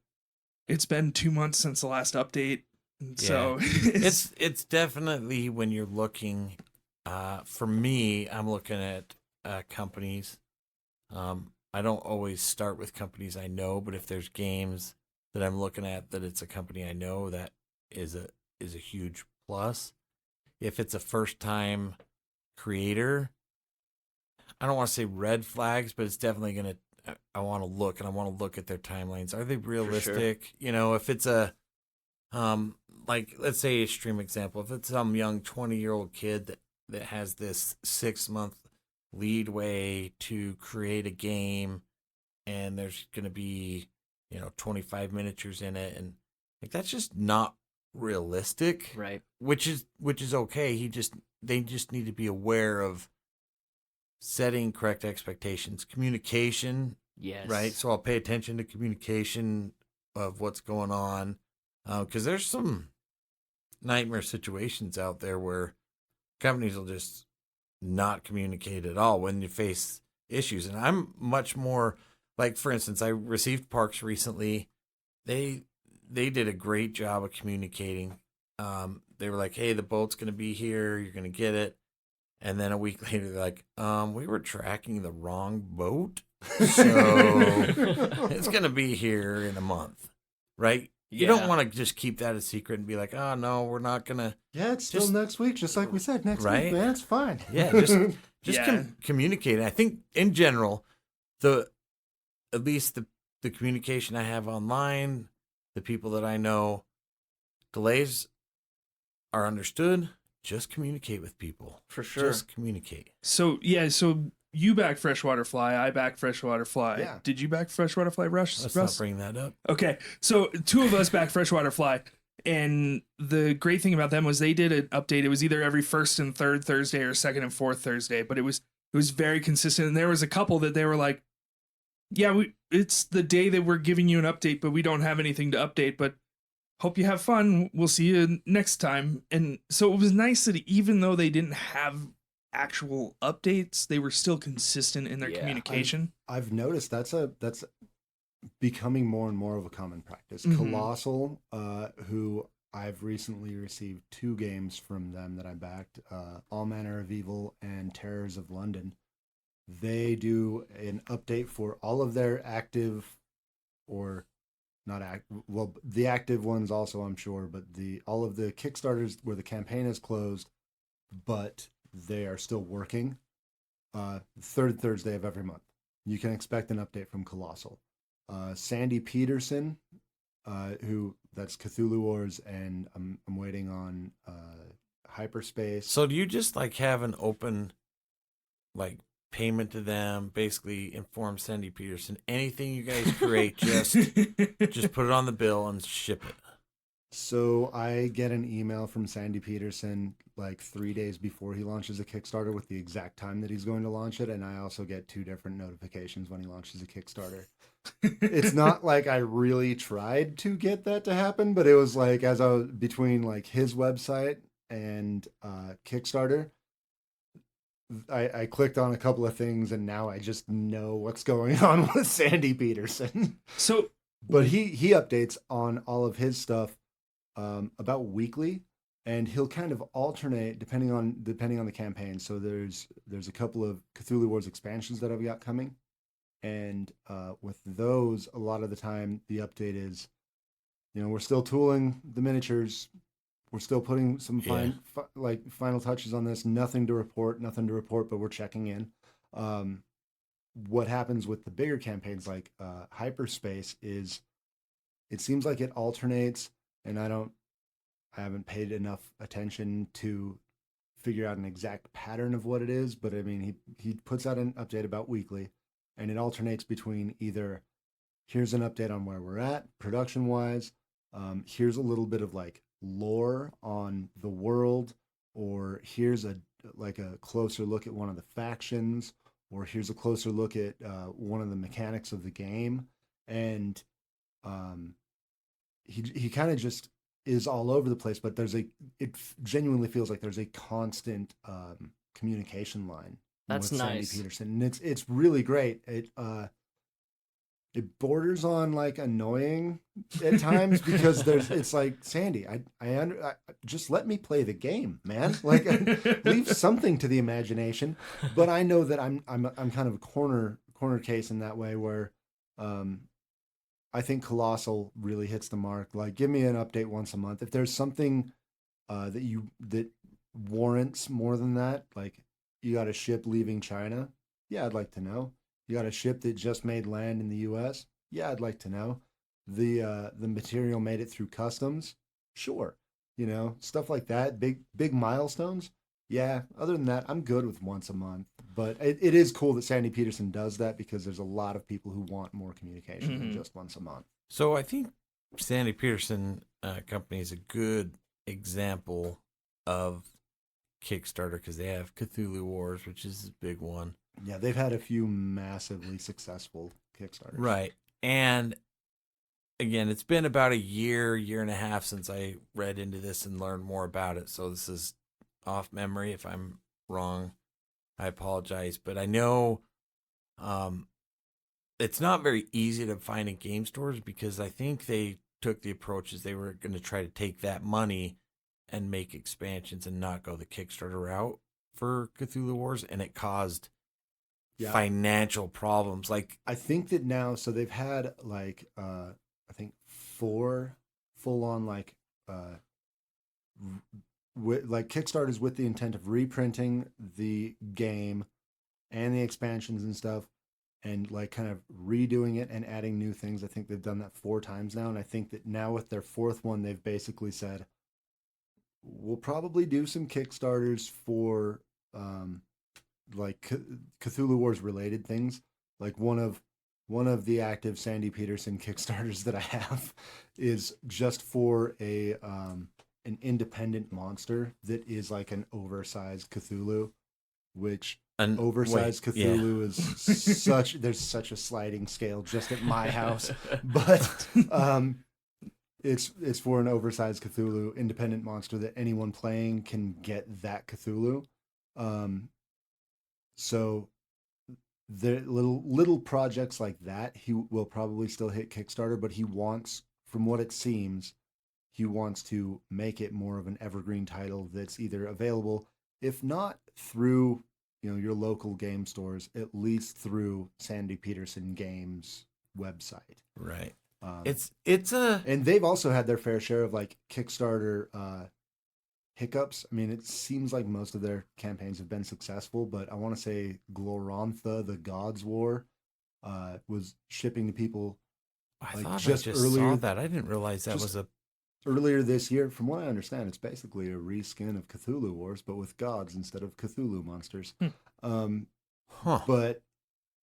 it's been 2 months since the last update. And so it's definitely, when you're looking, for me, I'm looking at companies. I don't always start with companies I know, but if there's games that I'm looking at that it's a company I know, that is a huge plus. If it's a first time creator, I don't want to say red flags, but it's definitely going to, I want to look, and I want to look at their timelines. Are they realistic? If it's a, like, let's say, extreme example, if it's some young 20-year-old kid that has this 6-month leadway to create a game, and there's going to be, 25 miniatures in it, and like, that's just not realistic. Right. Which is okay. They just need to be aware of setting correct expectations, communication. Yes. Right. So I'll pay attention to communication of what's going on, because there's some nightmare situations out there where companies will just not communicate at all when you face issues. And I'm much more like, for instance, I received Parks recently. They did a great job of communicating. They were like, hey, the boat's going to be here. You're going to get it. And then a week later, they're like, we were tracking the wrong boat. So it's going to be here in a month. Right? You don't want to just keep that a secret and be like, oh, no, we're not going to. Yeah, it's still next week, just like we said. Next week, man, it's fine. Yeah, just communicate. I think in general, at least the communication I have online, the people that I know, delays are understood. Just communicate with people. For sure. Just communicate. So you back Freshwater Fly, I back Freshwater Fly. Yeah. Did you back Freshwater Fly, Russ? Let's not bring that up. Okay, so 2 of us back Freshwater Fly, and the great thing about them was they did an update. It was either every first and third Thursday or second and fourth Thursday, but it was very consistent. And there was a couple that they were like, yeah, it's the day that we're giving you an update, but we don't have anything to update, but hope you have fun. We'll see you next time. And so it was nice that even though they didn't have actual updates, they were still consistent in their communication. I've noticed that's becoming more and more of a common practice. Mhm. Colossal, who I've recently received 2 games from them that I backed, All Manner of Evil and Terrors of London. They do an update for all of their active, or not the active ones also, I'm sure, but all of the Kickstarters where the campaign is closed, but they are still working, third Thursday of every month. You can expect an update from Colossal. Sandy Peterson, who that's Cthulhu Wars, and I'm waiting on Hyperspace. So do you just like have an open like payment to them, basically inform Sandy Peterson, anything you guys create, just put it on the bill and ship it? So I get an email from Sandy Peterson like 3 days before he launches a Kickstarter with the exact time that he's going to launch it, and I also get 2 different notifications when he launches a Kickstarter. It's not like I really tried to get that to happen, but it was like as I was between like his website and Kickstarter, I clicked on a couple of things, and now I just know what's going on with Sandy Peterson. So, but he updates on all of his stuff about weekly, and he'll kind of alternate depending on the campaign. So there's a couple of Cthulhu Wars expansions that I've got coming, and with those, a lot of the time the update is, we're still tooling the miniatures. We're still putting some final touches on this. Nothing to report, but we're checking in. What happens with the bigger campaigns like Hyperspace is it seems like it alternates, and I haven't paid enough attention to figure out an exact pattern of what it is, but I mean, he puts out an update about weekly, and it alternates between either here's an update on where we're at production-wise, Here's a little bit of like lore on the world, or here's a closer look at one of the factions, or here's a closer look at one of the mechanics of the game. And he kind of just is all over the place, but it genuinely feels like there's a constant communication line. That's with nice. Sandy Peterson, and it's really great. It borders on like annoying at times because it's like, Sandy, I just let me play the game, man. Like, leave something to the imagination. But I know that I'm kind of a corner case in that way where I think Colossal really hits the mark. Like, give me an update once a month. If there's something that warrants more than that, like you got a ship leaving China, yeah, I'd like to know. You got a ship that just made land in the U.S., yeah, I'd like to know. The material made it through customs, sure. Stuff like that. Big milestones. Yeah. Other than that, I'm good with once a month. But it is cool that Sandy Peterson does that because there's a lot of people who want more communication than just once a month. So I think Sandy Peterson company is a good example of Kickstarter because they have Cthulhu Wars, which is a big one. Yeah, they've had a few massively successful Kickstarters. Right. And again, it's been about a year and a half since I read into this and learned more about it. So this is off memory. If I'm wrong, I apologize. But I know it's not very easy to find in game stores because I think they took the approach as they were going to try to take that money and make expansions and not go the Kickstarter route for Cthulhu Wars. And it caused financial problems. Like, I think that now, so they've had like I think 4 full on like Kickstarters with the intent of reprinting the game and the expansions and stuff, and like kind of redoing it and adding new things. I think they've done that 4 times now, and I think that now with their 4th one, they've basically said we'll probably do some Kickstarters for like Cthulhu Wars related things. Like one of the active Sandy Peterson Kickstarters that I have is just for an independent monster that is like an oversized Cthulhu, which oversized Cthulhu is there's such a sliding scale just at my house, but it's for an oversized Cthulhu independent monster that anyone playing can get that Cthulhu. So the little projects like that, he will probably still hit Kickstarter, but he wants, from what it seems, he wants to make it more of an evergreen title that's either available, if not through your local game stores, at least through Sandy Peterson Games website. Right. And they've also had their fair share of like Kickstarter hiccups. I mean, it seems like most of their campaigns have been successful, but I want to say Glorantha, the Gods War, was shipping to people. I thought I just saw that. I didn't realize that was earlier this year. From what I understand, it's basically a reskin of Cthulhu Wars, but with gods instead of Cthulhu monsters. But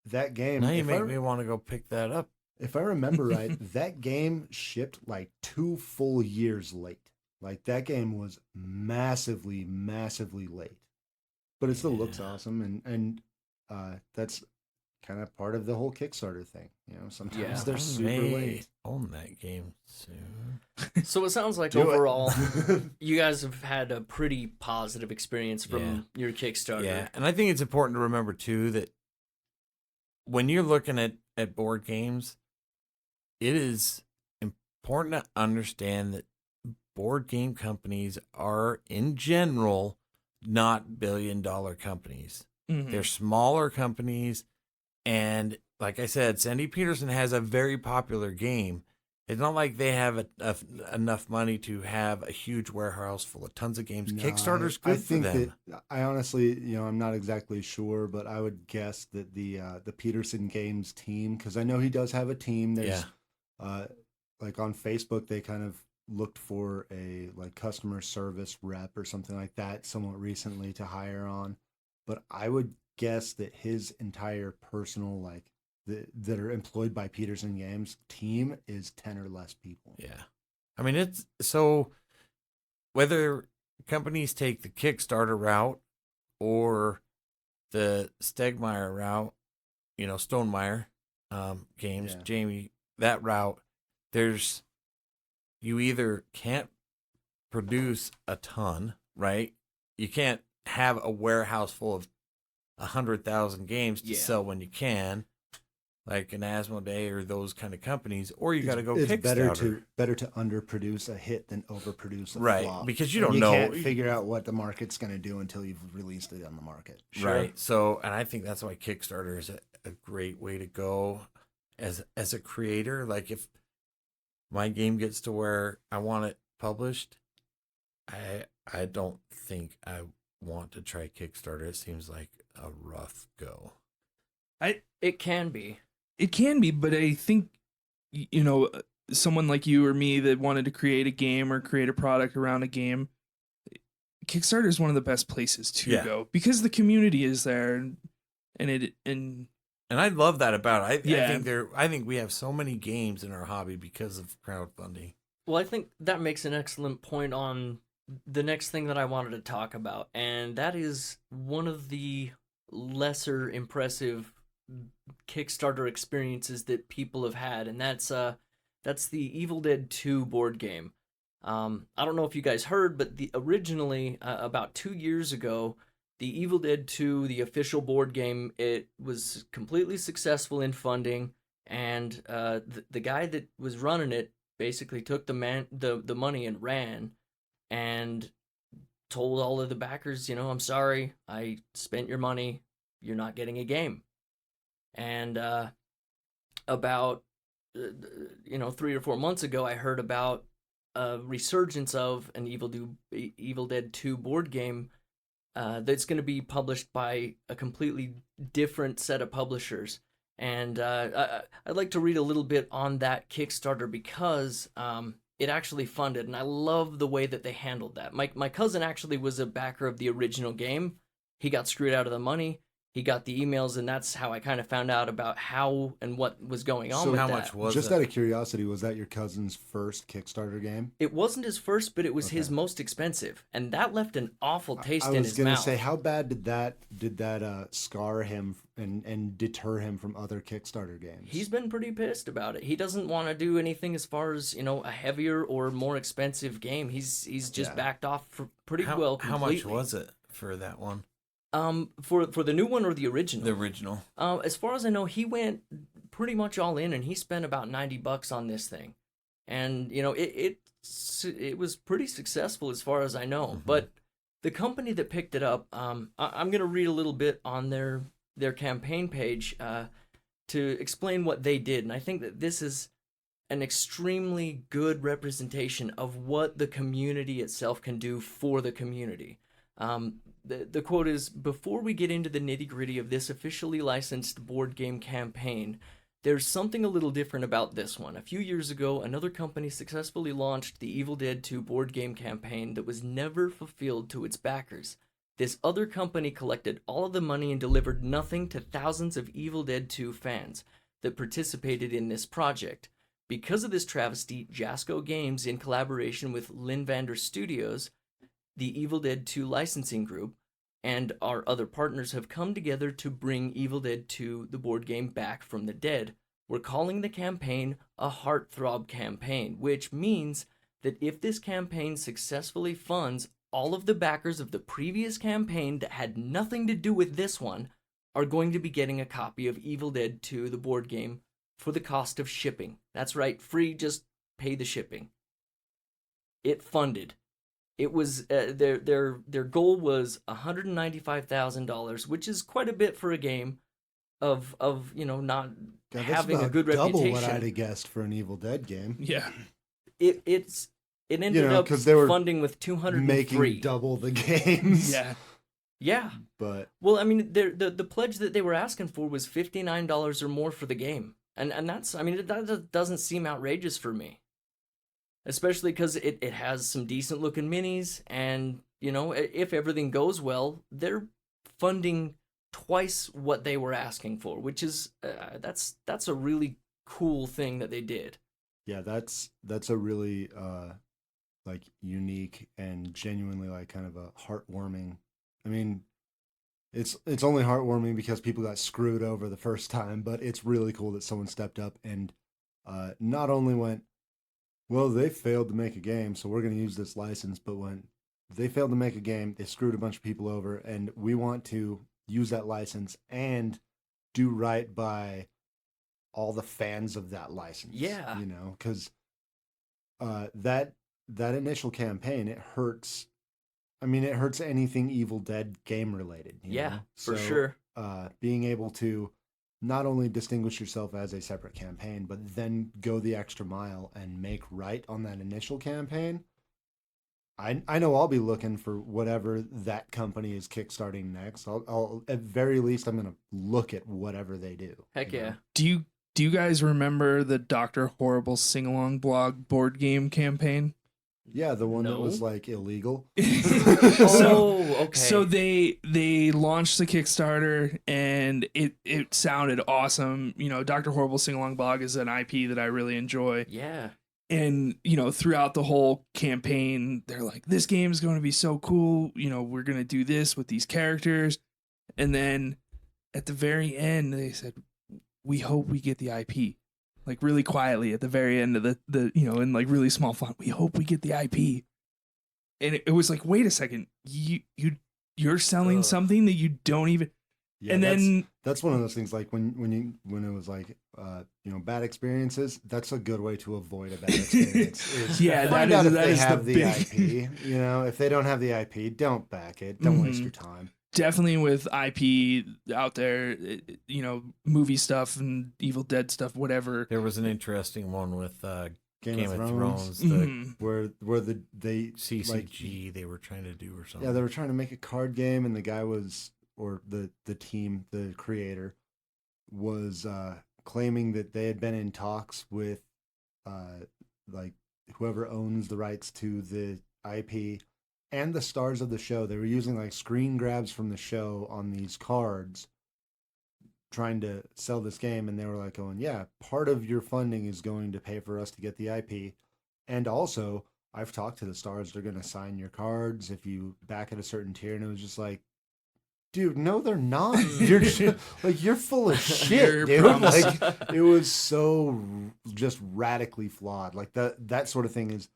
that game, now you make me want to go pick that up. If I remember right, that game shipped like 2 full years late. Like, that game was massively, massively late, but it still looks awesome. And that's kind of part of the whole Kickstarter thing. Sometimes they're super late. Own that game soon. So it sounds like overall, you guys have had a pretty positive experience from your Kickstarter. Yeah, and I think it's important to remember too that when you're looking at board games, it is important to understand that board game companies are, in general, not billion-dollar companies. Mm-hmm. They're smaller companies, and like I said, Sandy Peterson has a very popular game. It's not like they have enough money to have a huge warehouse full of tons of games. No, Kickstarter's good for them. I honestly, I'm not exactly sure, but I would guess that the Peterson Games team, because I know he does have a team. There's like on Facebook, they kind of looked for a like customer service rep or something like that somewhat recently to hire on. But I would guess that his entire personal that are employed by Peterson Games team is 10 or less people. Yeah. I mean, it's so whether companies take the Kickstarter route or the Stegmeyer route, Stonemeyer games, Yeah. Jamie, that route, you either can't produce a ton, right? You can't have a warehouse full of 100,000 games to sell when you can, like an Asmodee or those kind of companies, or you got to go It's Kickstarter. better to underproduce a hit than overproduce a Right, flop. because you And don't know. can't figure out what the market's going to do until you've released it on the market. Right. So, and I think that's why Kickstarter is a great way to go as a creator. Like if my game gets to where I want it published, I don't think I want to try Kickstarter. It seems like a rough go. It can be. It can be, but I think, someone like you or me that wanted to create a game or create a product around a game, Kickstarter is one of the best places to go because the community is there, and I love that about it. I think we have so many games in our hobby because of crowdfunding. Well, I think that makes an excellent point on the next thing that I wanted to talk about, and that is one of the lesser impressive Kickstarter experiences that people have had, and that's the Evil Dead 2 board game. I don't know if you guys heard, but originally about 2 years ago, the Evil Dead 2, the official board game, it was completely successful in funding, and the guy that was running it basically took the money and ran, and told all of the backers, I'm sorry, I spent your money, you're not getting a game. And about 3 or 4 months ago, I heard about a resurgence of an Evil Dead 2 board game that's going to be published by a completely different set of publishers. And I'd like to read a little bit on that Kickstarter because it actually funded, and I love the way that they handled that. My cousin actually was a backer of the original game. He got screwed out of the money. He got the emails, and that's how I kind of found out about how and what was going on with how that. much was Just it? out of curiosity, was that your cousin's first Kickstarter game? It wasn't his first, but it was his most expensive, and that left an awful taste in his mouth. I was going to say, how bad did that scar him and deter him from other Kickstarter games? He's been pretty pissed about it. He doesn't want to do anything as far as a heavier or more expensive game. He's just backed off for pretty well. How much was it for that one? For the new one or the original? The original. As far as I know, he went pretty much all in, and he spent about $90 on this thing, and it was pretty successful as far as I know. Mm-hmm. But the company that picked it up, I'm gonna read a little bit on their campaign page to explain what they did, and I think that this is an extremely good representation of what the community itself can do for the community. The quote is, "Before we get into the nitty-gritty of this officially licensed board game campaign, there's something a little different about this one. A few years ago, another company successfully launched the Evil Dead 2 board game campaign that was never fulfilled to its backers. This other company collected all of the money and delivered nothing to thousands of Evil Dead 2 fans that participated in this project. Because of this travesty, Jasco Games, in collaboration with Linvander Studios, the Evil Dead 2 licensing group, and our other partners have come together to bring Evil Dead 2, the board game, back from the dead. We're calling the campaign a Heartthrob campaign, which means that if this campaign successfully funds, all of the backers of the previous campaign that had nothing to do with this one are going to be getting a copy of Evil Dead 2, the board game, for the cost of shipping. That's right, free, just pay the shipping." It funded. It was their goal was $195,000, which is quite a bit for a game of not having a good reputation. Double what I'd have guessed for an Evil Dead game. Yeah, it ended up because they were funding with 203. Making double the games. Yeah. But well, I mean, the pledge that they were asking for was $59 or more for the game, and that's, I mean, that doesn't seem outrageous for me. Especially because it has some decent looking minis, and if everything goes well, they're funding twice what they were asking for, which is that's a really cool thing that they did. Yeah, that's a really like unique and genuinely like kind of a heartwarming. I mean, it's only heartwarming because people got screwed over the first time, but it's really cool that someone stepped up and not only went, well, they failed to make a game, so we're going to use this license, but when they failed to make a game, they screwed a bunch of people over, and we want to use that license and do right by all the fans of that license. Yeah. You know, because that initial campaign, it hurts. I mean, it hurts anything Evil Dead game related. You know? For sure. Being able to not only distinguish yourself as a separate campaign, but then go the extra mile and make right on that initial campaign. I know I'll be looking for whatever that company is kickstarting next. I'll at very least I'm gonna look at whatever they do. Heck you yeah. know? Do you guys remember the Dr. Horrible sing-along blog board game campaign? Yeah, the one that No. was like illegal. Okay. So they launched the Kickstarter and it sounded awesome. You know, Dr. Horrible sing-along blog is an IP that I really enjoy. Yeah. And, you know, throughout the whole campaign, they're like, this game is going to be so cool. You know, we're going to do this with these characters. And then at the very end, they said, we hope we get the IP. Like really quietly at the very end of the you know, in like really small font, we hope we get the IP. And it was like, wait a second, you're selling something that you don't even. Yeah, and then that's one of those things like when it was like you know, bad experiences, that's a good way to avoid a bad experience. Is Yeah, find that out is- if that they is the have the big- IP. You know, if they don't have the IP, don't back it. Don't waste Mhm. your time. definitely with IP out there, you know, movie stuff and Evil Dead stuff, whatever. There was an interesting one with Game of Thrones, the Mhm. where they CCG they were trying to do or something. yeah, they were trying to make a card game, and the guy was, or the team, the creator was claiming that they had been in talks with like whoever owns the rights to the IP and the stars of the show. They were using like screen grabs from the show on these cards trying to sell this game, and they were like going, yeah, part of your funding is going to pay for us to get the IP, and also I've talked to the stars, they're going to sign your cards if you back at a certain tier. And it was just like, dude, no, they're not. You're just, like, you're full of shit, You're dude. promised. Like, it was so just radically flawed. Like that sort of thing is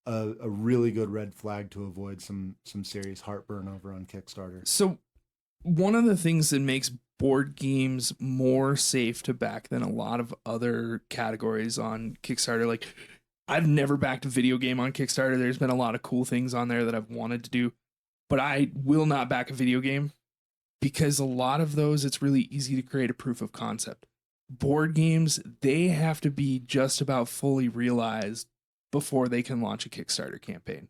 a really good red flag to avoid some serious heartburn over on Kickstarter. So one of the things that makes board games more safe to back than a lot of other categories on Kickstarter, like I've never backed a video game on Kickstarter. There's been a lot of cool things on there that I've wanted to do, but I will not back a video game because a lot of those, it's really easy to create a proof of concept. Board games, they have to be just about fully realized before they can launch a Kickstarter campaign.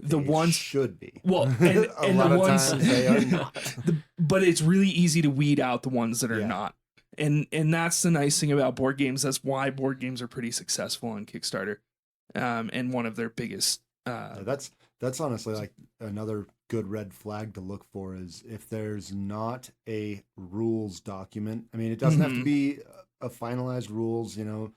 The They ones should be. Well, and a the lot of ones- times they are not. but it's really easy to weed out the ones that are Yeah. not. And that's the nice thing about board games. That's why board games are pretty successful on Kickstarter. And one of their biggest Yeah, that's honestly like another good red flag to look for is if there's not a rules document. I mean, it doesn't have to Mhm. be a finalized rules, you know.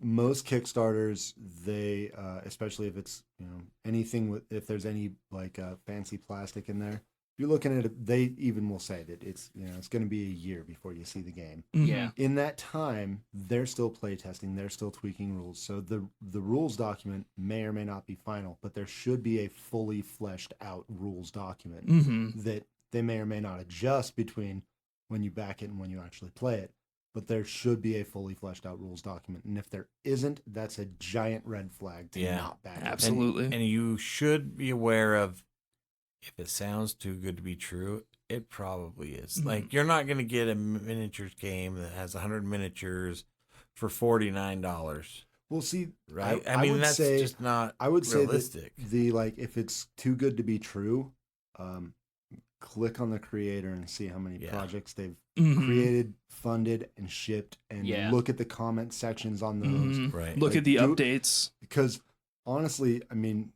Most Kickstarters, they especially if it's, you know, anything with, if there's any like fancy plastic in there, if you're looking at it, they even will say that it's, you know, it's going to be a year before you see the game. Yeah. In that time, they're still playtesting, they're still tweaking rules. So the rules document may or may not be final, but there should be a fully fleshed out rules document that they may or may not adjust between when you back it and when you actually play it. But there should be a fully fleshed out rules document. And if there isn't, that's a giant red flag to Yeah. not back it. Absolutely. And you should be aware of, if it sounds too good to be true, it probably is. Mhm. Like, you're not going to get a miniatures game that has 100 miniatures for $49, Well, see, right? I I mean, would that's say- just not I would say realistic. that the, like, if it's too good to be true, click on the creator and see how many Yeah. projects they've Mhm. created, funded, and shipped, and Yeah. look at the comment sections on those. Mhm. Right. Look Like, at the do- updates. Because honestly, I mean,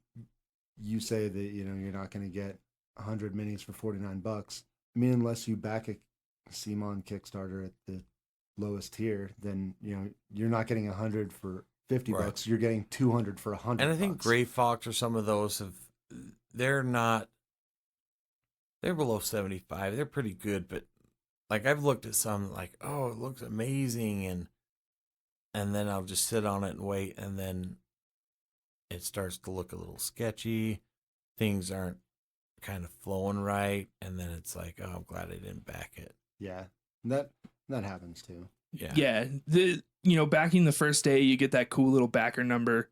you say that, you know, you're not going to get 100 minis for $49. I mean, unless you back a CMON Kickstarter at the lowest tier, then, you know, you're not getting 100 for $50, Right. you're getting 200 for 100. And I think Gray Fox or some of those they're below 75. They're pretty good, but like I've looked at some like, oh, it looks amazing, and then I'll just sit on it and wait, and then it starts to look a little sketchy. Things aren't kind of flowing right, and then it's like, oh, I'm glad I didn't back it. Yeah, that happens too. Yeah. Yeah. Backing the first day, you get that cool little backer number,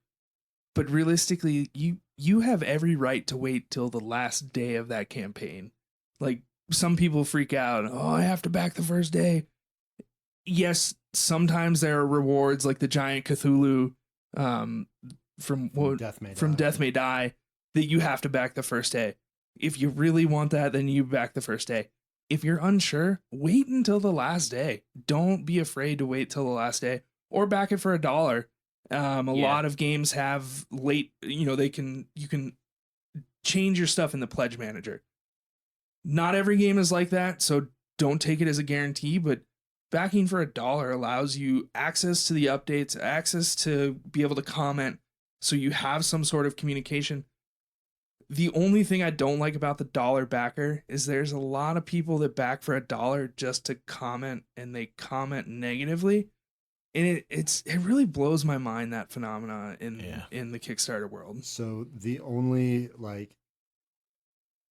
but realistically, you have every right to wait till the last day of that campaign. Like, some people freak out. Oh, I have to back the first day. Yes, sometimes there are rewards like the giant Cthulhu from Death May Die that you have to back the first day. If you really want that, then you back the first day. If you're unsure, wait until the last day. Don't be afraid to wait till the last day, or back it for $1. A lot of games have late, you can change your stuff in the pledge manager. Not every game is like that, so don't take it as a guarantee, but backing for $1 allows you access to the updates, access to be able to comment, so you have some sort of communication. The only thing I don't like about the $1 backer is there's a lot of people that back for $1 just to comment, and they comment negatively. And it really blows my mind, that phenomena in the Kickstarter world. So the only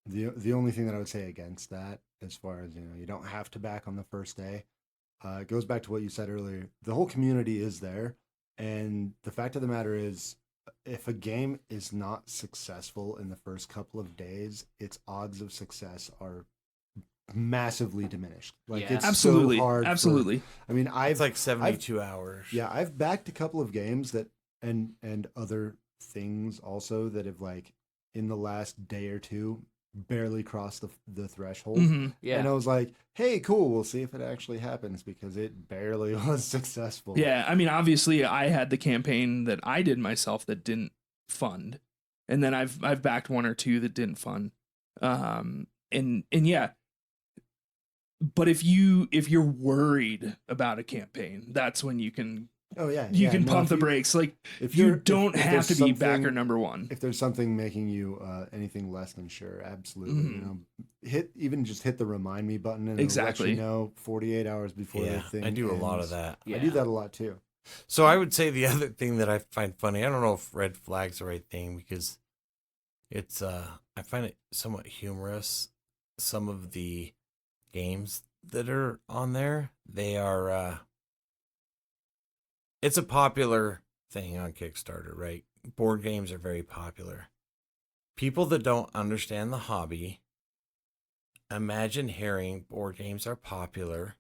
the only thing that I would say against that, as far as you don't have to back on the first day, it goes back to what you said earlier. The whole community is there, and the fact of the matter is, if a game is not successful in the first couple of days, its odds of success are massively diminished. Like, it's absolutely so hard. Absolutely. It's like 72 hours. Yeah, I've backed a couple of games that and other things also that have, like, in the last day or two barely crossed the threshold. Mm-hmm. Yeah. And I was like, hey, cool, we'll see if it actually happens, because it barely was successful. Yeah, I mean, obviously I had the campaign that I did myself that didn't fund. And then I've backed one or two that didn't fund. And yeah. But if you're worried about a campaign, that's when you can pump the brakes. Like, if you don't have to be backer number one. If there's something making you anything less than sure, absolutely. Mm-hmm. Hit the remind me button, and exactly. It'll let you know 48 hours before the thing. I do a lot of that. I do that a lot too. So I would say the other thing that I find funny, I don't know if red flag's the right thing, because it's I find it somewhat humorous. Some of the games that are on there, they are it's a popular thing on Kickstarter, right? Board games are very popular. People that don't understand the hobby imagine hearing board games are popular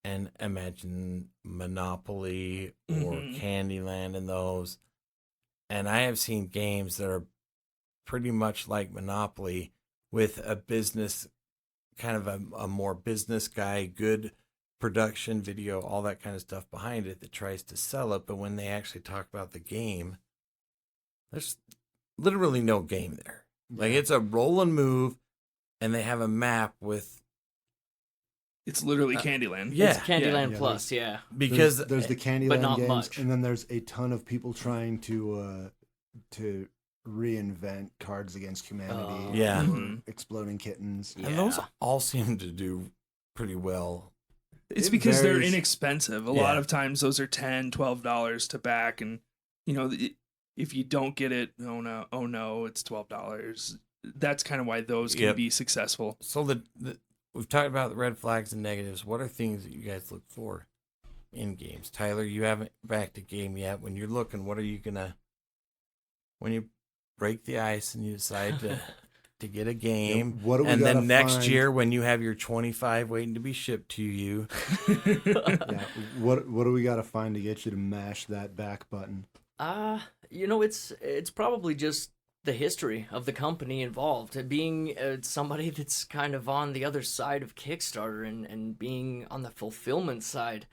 and imagine Monopoly or Candyland and those. And I have seen games that are pretty much like Monopoly, with a business, kind of a more business guy, good production video, all that kind of stuff behind it that tries to sell it. But when they actually talk about the game, there's literally no game there. Like, it's a roll and move, and they have a map with... It's literally Candyland. Yeah. It's Candyland Plus, yeah. Because there's the Candyland but not games, much. and then there's a ton of people trying to reinvent Cards Against Humanity. Yeah. Exploding Kittens. And those all seem to do pretty well. It's because they're inexpensive. A lot of times those are $10, $12 to back, and if you don't get it, oh no, it's $12. That's kind of why those can be successful. So we've talked about the red flags and negatives. What are things that you guys look for in games? Tyler, you haven't backed a game yet. When you're looking, what are you gonna, when you break the ice and you decide to get a game, and then next year when you have your 25 waiting to be shipped to you, what do we got to find to get you to mash that back button? It's probably just the history of the company involved. Being somebody that's kind of on the other side of Kickstarter and being on the fulfillment side,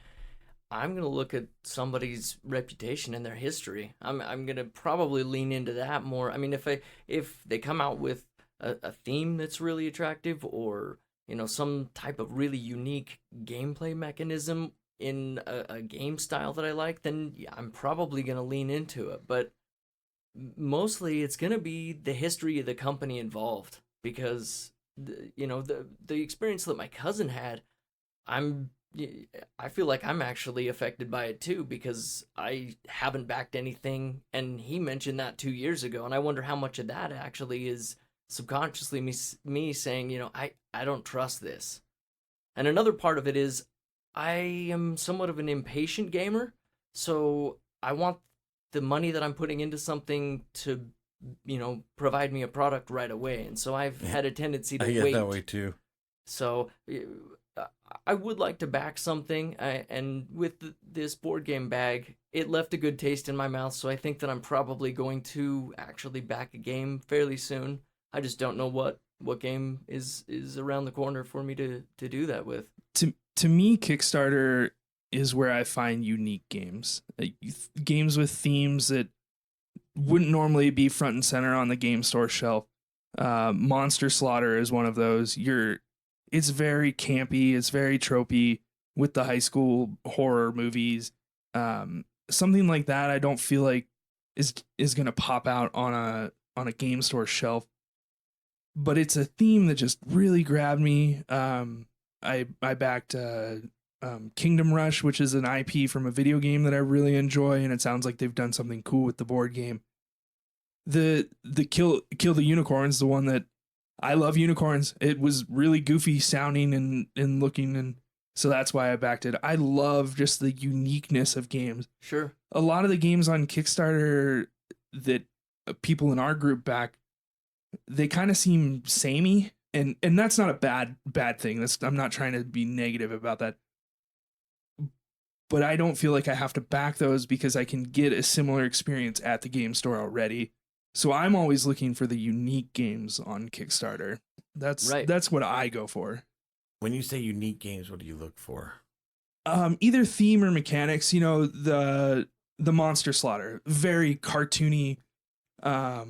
I'm going to look at somebody's reputation and their history. I'm going to probably lean into that more. I mean, if they come out with a theme that's really attractive, or some type of really unique gameplay mechanism, in a game style that I like, then yeah, I'm probably going to lean into it. But mostly it's going to be the history of the company involved because the experience that my cousin had, I'm I feel like I'm actually affected by it too because I haven't backed anything, and he mentioned that 2 years ago, and I wonder how much of that actually is subconsciously me saying, I don't trust this. And another part of it is I am somewhat of an impatient gamer, so I want the money that I'm putting into something to, provide me a product right away. And so I've had a tendency to I get wait. that way too. So I would like to back something, and with this board game bag, it left a good taste in my mouth. So I think that I'm probably going to actually back a game fairly soon. I just don't know what game is around the corner for me to do that with. To me, Kickstarter is where I find unique games, games with themes that wouldn't normally be front and center on the game store shelf. Monster Slaughter is one of those. It's very campy, it's very tropey with the high school horror movies. Something like that, I don't feel like is gonna pop out on a game store shelf. But it's a theme that just really grabbed me. I backed Kingdom Rush, which is an IP from a video game that I really enjoy, and it sounds like they've done something cool with the board game. The Kill the Unicorns, the one that I love unicorns. It was really goofy sounding and looking, and so that's why I backed it. I love just the uniqueness of games. Sure. A lot of the games on Kickstarter that people in our group back, they kind of seem samey, and that's not a bad thing. I'm not trying to be negative about that. But I don't feel like I have to back those because I can get a similar experience at the game store already. So I'm always looking for the unique games on Kickstarter. That's what I go for. When you say unique games, what do you look for? Either theme or mechanics. The Monster Slaughter, very cartoony. I'm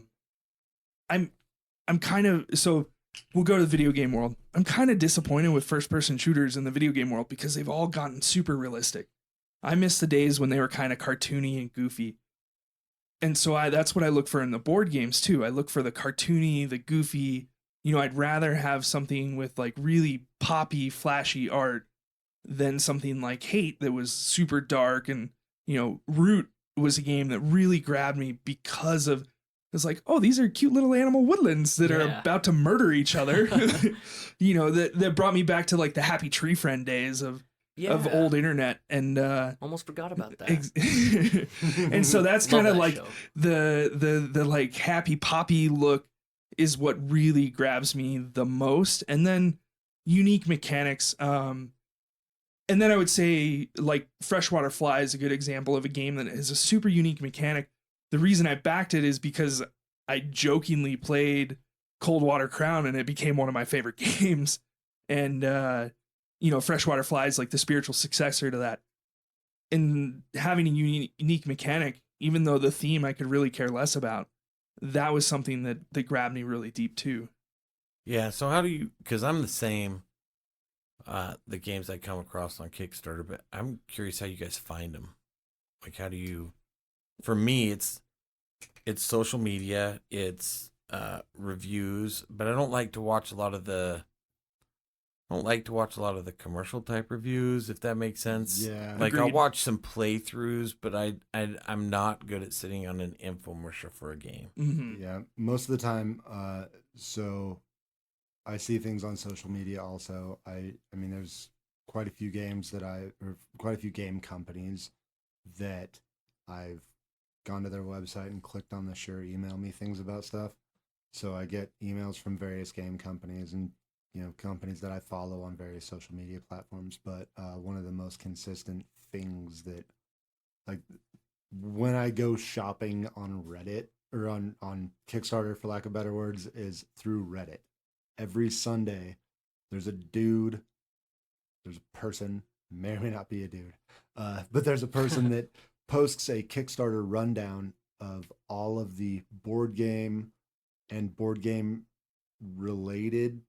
kind of, so we'll go to the video game world. I'm kind of disappointed with first person shooters in the video game world because they've all gotten super realistic. I miss the days when they were kind of cartoony and goofy. And so that's what I look for in the board games too. I look for the cartoony, the goofy. I'd rather have something with like really poppy, flashy art than something like Hate that was super dark. And, Root was a game that really grabbed me because of, it's like, oh, these are cute little animal woodlands that are about to murder each other. That brought me back to like the Happy Tree Friend days of old internet, and almost forgot about that. And so that's kind of like the like happy poppy look is what really grabs me the most, and then unique mechanics. And then I would say like Freshwater Fly is a good example of a game that is a super unique mechanic. The reason I backed it is because I jokingly played Cold Water Crown and it became one of my favorite games. And Freshwater Fly is like the spiritual successor to that. And having a unique mechanic, even though the theme I could really care less about, that was something that grabbed me really deep too. Yeah, so how do you, because I'm the same, the games I come across on Kickstarter, but I'm curious how you guys find them. Like, how do you, for me, it's social media, it's reviews, but I don't like to watch a lot of the commercial type reviews, if that makes sense. Yeah. Like, Agreed. I'll watch some playthroughs, but I'm not good at sitting on an infomercial for a game. Mm-hmm. Yeah, most of the time. So I see things on social media also. I mean, there's quite a few games or quite a few game companies that I've gone to their website and clicked on the sure email me things about stuff. So I get emails from various game companies and companies that I follow on various social media platforms. But one of the most consistent things that, like, when I go shopping on Reddit or on Kickstarter, for lack of better words, is through Reddit. Every Sunday, there's a person, may or may not be a dude, but there's a person that posts a Kickstarter rundown of all of the board game and board game related.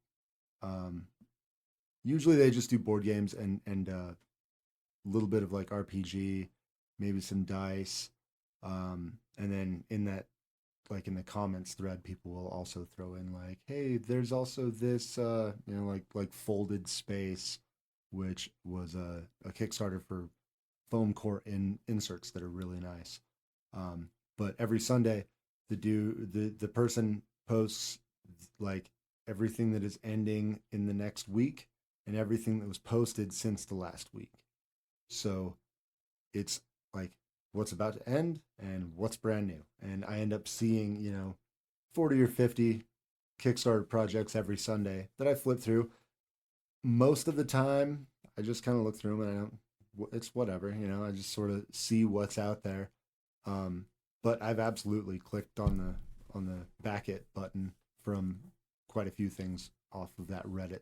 Usually they just do board games and little bit of like RPG, maybe some dice, and then in that, like in the comments thread, people will also throw in like, hey, there's also this like Folded Space, which was a Kickstarter for foam core inserts that are really nice. But every Sunday the person posts like everything that is ending in the next week and everything that was posted since the last week. So it's like what's about to end and what's brand new. And I end up seeing, 40 or 50 Kickstarter projects every Sunday that I flip through. Most of the time, I just kind of look through them and it's whatever, I just sort of see what's out there. But I've absolutely clicked on the back it button from quite a few things off of that Reddit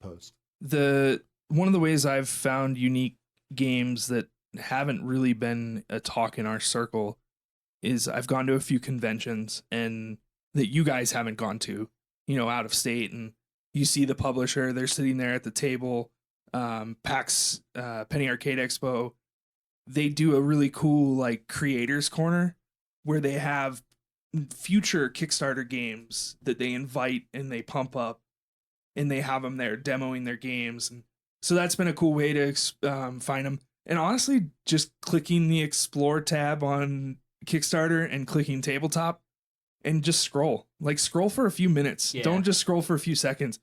post. One of the ways I've found unique games that haven't really been a talk in our circle is I've gone to a few conventions and that you guys haven't gone to, out of state, and you see the publisher, they're sitting there at the table. PAX Penny Arcade Expo, they do a really cool like creators corner where they have future Kickstarter games that they invite and they pump up, and they have them there demoing their games. And so that's been a cool way to find them. And honestly, just clicking the Explore tab on Kickstarter and clicking tabletop and just scroll for a few minutes. Yeah. Don't just scroll for a few seconds,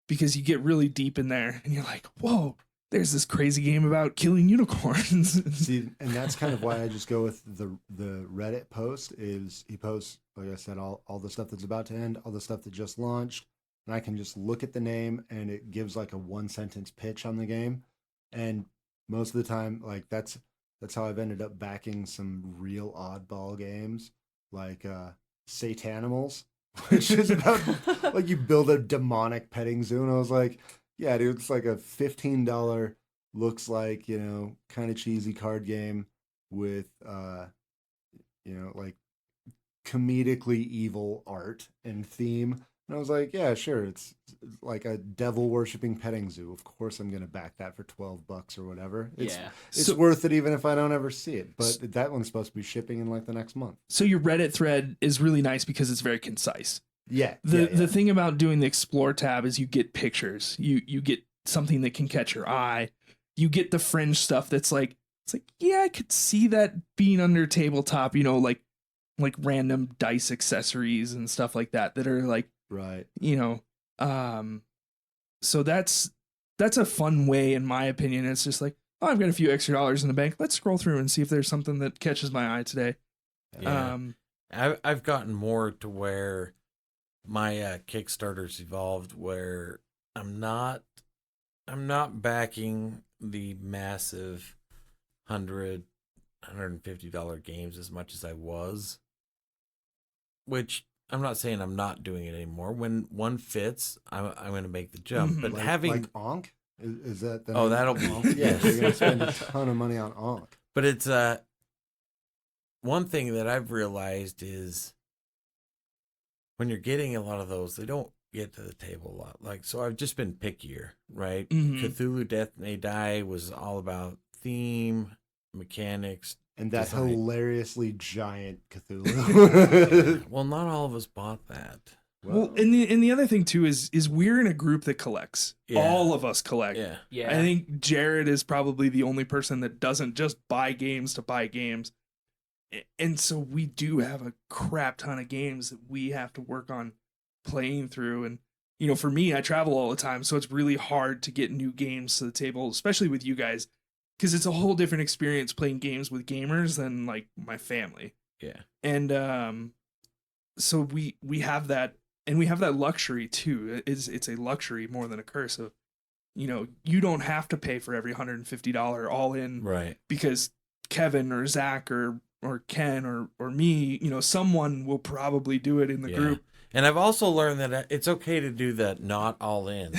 because you get really deep in there and you're like, whoa, there's this crazy game about killing unicorns. See, and that's kind of why I just go with the Reddit post. Is he posts, like I said, all the stuff that's about to end, all the stuff that just launched, and I can just look at the name and it gives like a 1-sentence pitch on the game. And most of the time, like that's how I've ended up backing some real oddball games, like Satanimals, which is about like you build a demonic petting zoo. And I was like, yeah, dude, it's like a $15, looks like, kind of cheesy card game with, like comedically evil art and theme. And I was like, yeah, sure. It's like a devil worshipping petting zoo. Of course, I'm going to back that for $12 or whatever. It's worth it even if I don't ever see it. But that one's supposed to be shipping in like the next month. So your Reddit thread is really nice because it's very concise. Yeah. The thing about doing the Explore tab is you get pictures. You get something that can catch your eye. You get the fringe stuff that's like, it's like, yeah, I could see that being under tabletop, like random dice accessories and stuff like that are like, right. So that's a fun way, in my opinion. It's just like, oh, I've got a few extra dollars in the bank. Let's scroll through and see if there's something that catches my eye today. Yeah. I've gotten more to where my Kickstarter's evolved where I'm not backing the massive $150 games as much as I was, which I'm not saying I'm not doing it anymore. When one fits, I'm going to make the jump. But having like Onk, is that the name? That'll be yeah. You're going to spend a ton of money on Onk. But it's one thing that I've realized is when you're getting a lot of those, they don't get to the table a lot. Like, so I've just been pickier, right? Mm-hmm. Cthulhu Death May Die was all about theme, mechanics, and that design. Hilariously giant Cthulhu. Well, not all of us bought that. Well, and the other thing too is we're in a group that collects. Yeah. All of us collect. Yeah. I think Jared is probably the only person that doesn't just buy games to buy games. And so we do have a crap ton of games that we have to work on playing through. And, for me, I travel all the time, so it's really hard to get new games to the table, especially with you guys, because it's a whole different experience playing games with gamers than like my family. Yeah. And so we have that, and we have that luxury too. It's a luxury more than a curse of, you don't have to pay for every $150 all in, right? Because Kevin or Zach or Ken or me, someone will probably do it in the group. And I've also learned that it's okay to do that not all in,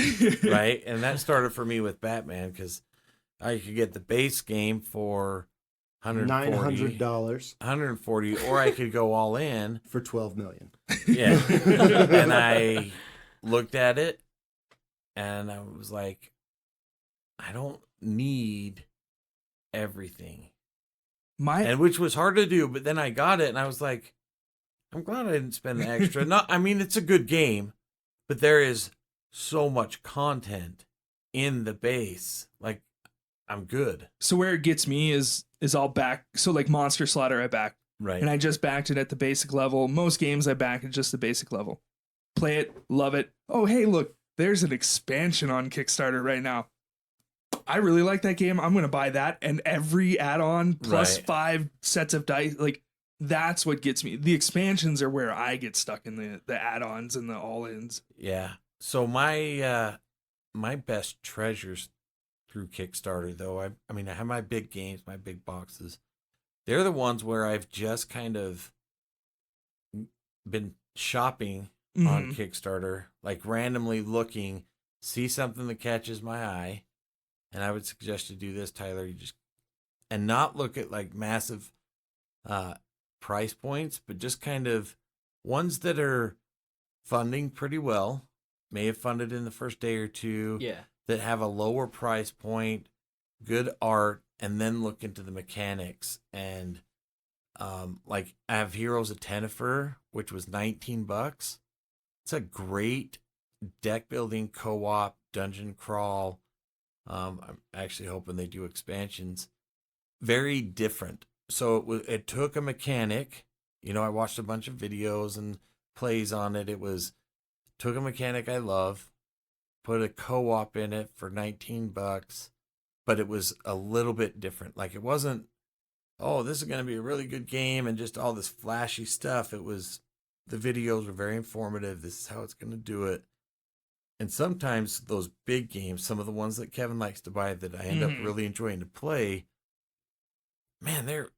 right? And that started for me with Batman because I could get the base game for $900, $140, or I could go all in for $12 million. Yeah, and I looked at it, and I was like, I don't need everything. My Which was hard to do, but then I got it and I was like, I'm glad I didn't spend the extra. I mean, it's a good game, but there is so much content in the base. Like, I'm good. So where it gets me is I'll back. So like Monster Slaughter, I back. Right. And I just backed it at the basic level. Most games I back at just the basic level. Play it, love it. Oh, hey, look, there's an expansion on Kickstarter right now. I really like that game. I'm going to buy that and every add-on plus 5 sets of dice. Like, that's what gets me. The expansions are where I get stuck in the add-ons and the all-ins. Yeah. So my my best treasures through Kickstarter, though, I mean, I have my big games, my big boxes. They're the ones where I've just kind of been shopping on Kickstarter, like randomly looking, see something that catches my eye. And I would suggest you do this, Tyler. And not look at like massive price points, but just kind of ones that are funding pretty well, may have funded in the first day or two, that have a lower price point, good art, and then look into the mechanics. And like I have Heroes of Tennefer, which was $19. It's a great deck building co-op dungeon crawl. I'm actually hoping they do expansions. Very different. So it took a mechanic. I watched a bunch of videos and plays on it. Took a mechanic I love, put a co-op in it for $19, but it was a little bit different. Like, it wasn't, oh, this is going to be a really good game and just all this flashy stuff. It was, the videos were very informative. This is how it's going to do it. And sometimes those big games, some of the ones that Kevin likes to buy that I end up really enjoying to play, man, they're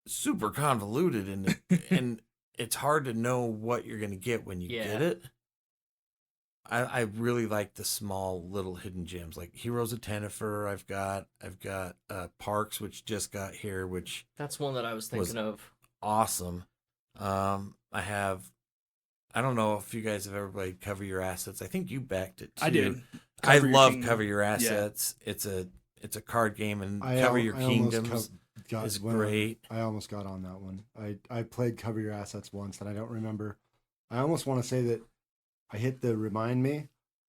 super convoluted and it's hard to know what you're going to get when you get it. I really like the small little hidden gems, like Heroes of Tennefer. I've got Parks, which just got here, which that's one that I was thinking of. Awesome. I don't know if you guys have ever played Cover Your Assets. I think you backed it too. I did. I love Cover Your Assets. Yeah. It's a card game, and Cover Your Kingdoms is great. I almost got on that one. I played Cover Your Assets once, and I don't remember. I almost want to say that I hit the remind me,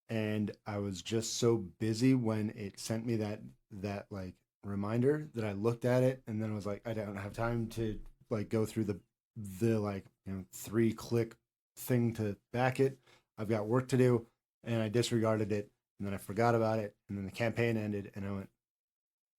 and I was just so busy when it sent me that like reminder that I looked at it, and then I was like, I don't have time to like go through the like 3-click thing to back it. I've got work to do, and I disregarded it, and then I forgot about it, and then the campaign ended, and I went,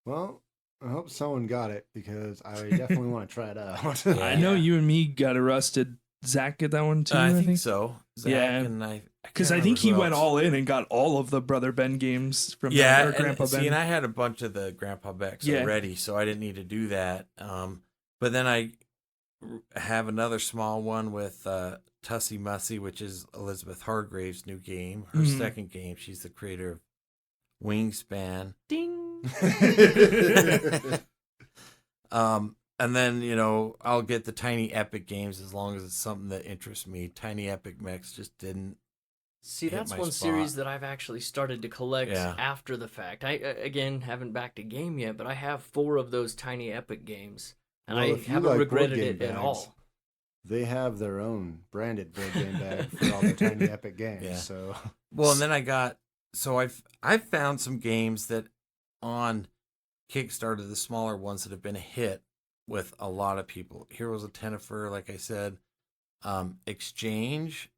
well, I hope someone got it because I definitely want to try it out. I know you and me got a rusted. Zach get that one too? I think so. Zach and I because I think he went all in and got all of the Brother Ben games from Grandpa Ben. And I had a bunch of the Grandpa Becks already, so I didn't need to do that. But then I have another small one with Tussie Mussy, which is Elizabeth Hargrave's new game, her second game. She's the creator of Wingspan. Ding. And then, I'll get the Tiny Epic games as long as it's something that interests me. Tiny Epic Mechs just didn't. See, that's one series that I've actually started to collect after the fact. I, again, haven't backed a game yet, but I have 4 of those Tiny Epic games, and I haven't regretted it at all. They have their own branded board game bag for all the Tiny Epic games. Yeah. So, well, and then I've found some games that on Kickstarter, the smaller ones that have been a hit with a lot of people. Heroes of Tennefer, like I said, Exchange.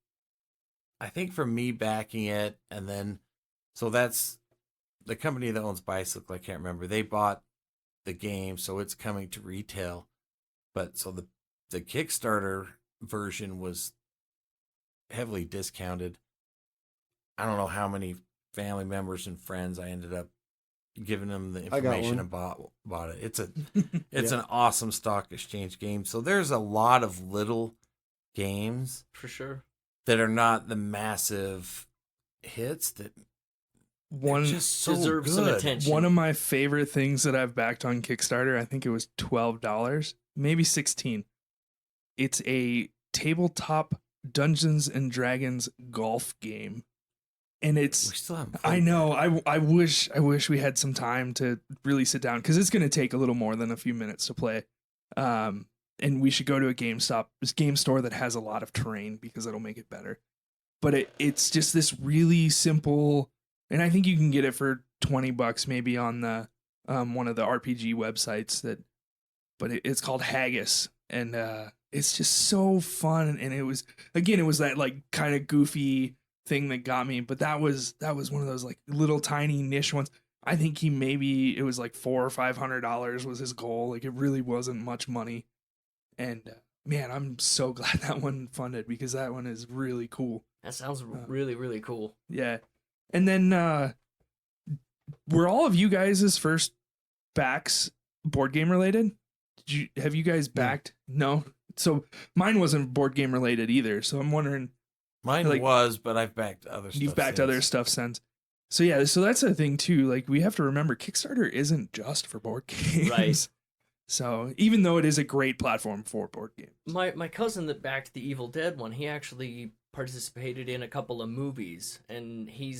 I think for me backing it, and then so that's the company that owns Bicycle. I can't remember. They bought the game, so it's coming to retail. But so the Kickstarter version was heavily discounted. I don't know how many family members and friends I ended up giving them the information and bought it. It's an awesome stock exchange game. So there's a lot of little games for sure that are not the massive hits that one just so deserves good. Some attention. One of my favorite things that I've backed on Kickstarter, I think it was $12, maybe $16. It's a tabletop Dungeons and Dragons golf game. And We still haven't played I know. I wish we had some time to really sit down because it's going to take a little more than a few minutes to play. And we should go to a game store that has a lot of terrain because it'll make it better. But it's just this really simple, and I think you can get it for $20 maybe on the one of the RPG websites but it's called Haggis, and it's just so fun. And it was that like kind of goofy thing that got me, but that was one of those like little tiny niche ones. I think it was like $400 or $500 was his goal. Like it really wasn't much money, and man, I'm so glad that one funded because that one is really cool. That sounds really, really cool. Yeah. And then were all of you guys' first backs board game related? Have you guys backed? No. So mine wasn't board game related either. So I'm wondering. Mine was, but I've backed other stuff. You've backed other stuff since. So yeah, so that's the thing too. Like we have to remember Kickstarter isn't just for board games. Right. So even though it is a great platform for board games. My cousin that backed the Evil Dead one, he actually participated in a couple of movies, and he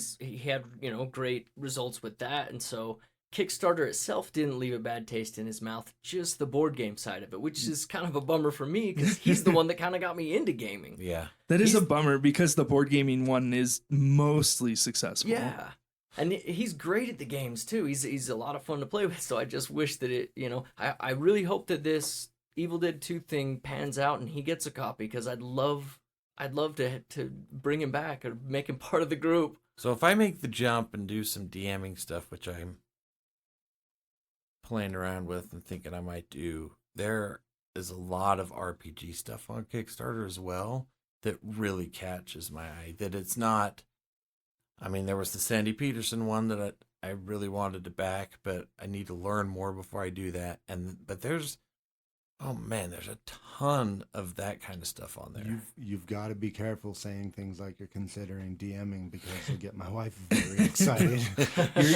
had great results with that. And so Kickstarter itself didn't leave a bad taste in his mouth, just the board game side of it, which is kind of a bummer for me because he's the one that kind of got me into gaming. Yeah. That is a bummer because the board gaming one is mostly successful. Yeah. And he's great at the games too. He's a lot of fun to play with. So I just wish that I really hope that this Evil Dead 2 thing pans out and he gets a copy because I'd love to bring him back or make him part of the group. So if I make the jump and do some DMing stuff, which I'm playing around with and thinking I might do, there is a lot of RPG stuff on Kickstarter as well that really catches my eye. That it's not, I mean, there was the Sandy Peterson one that I really wanted to back, but I need to learn more before I do that. But there's a ton of that kind of stuff on there. You've got to be careful saying things like you're considering DMing because you'll get my wife very excited.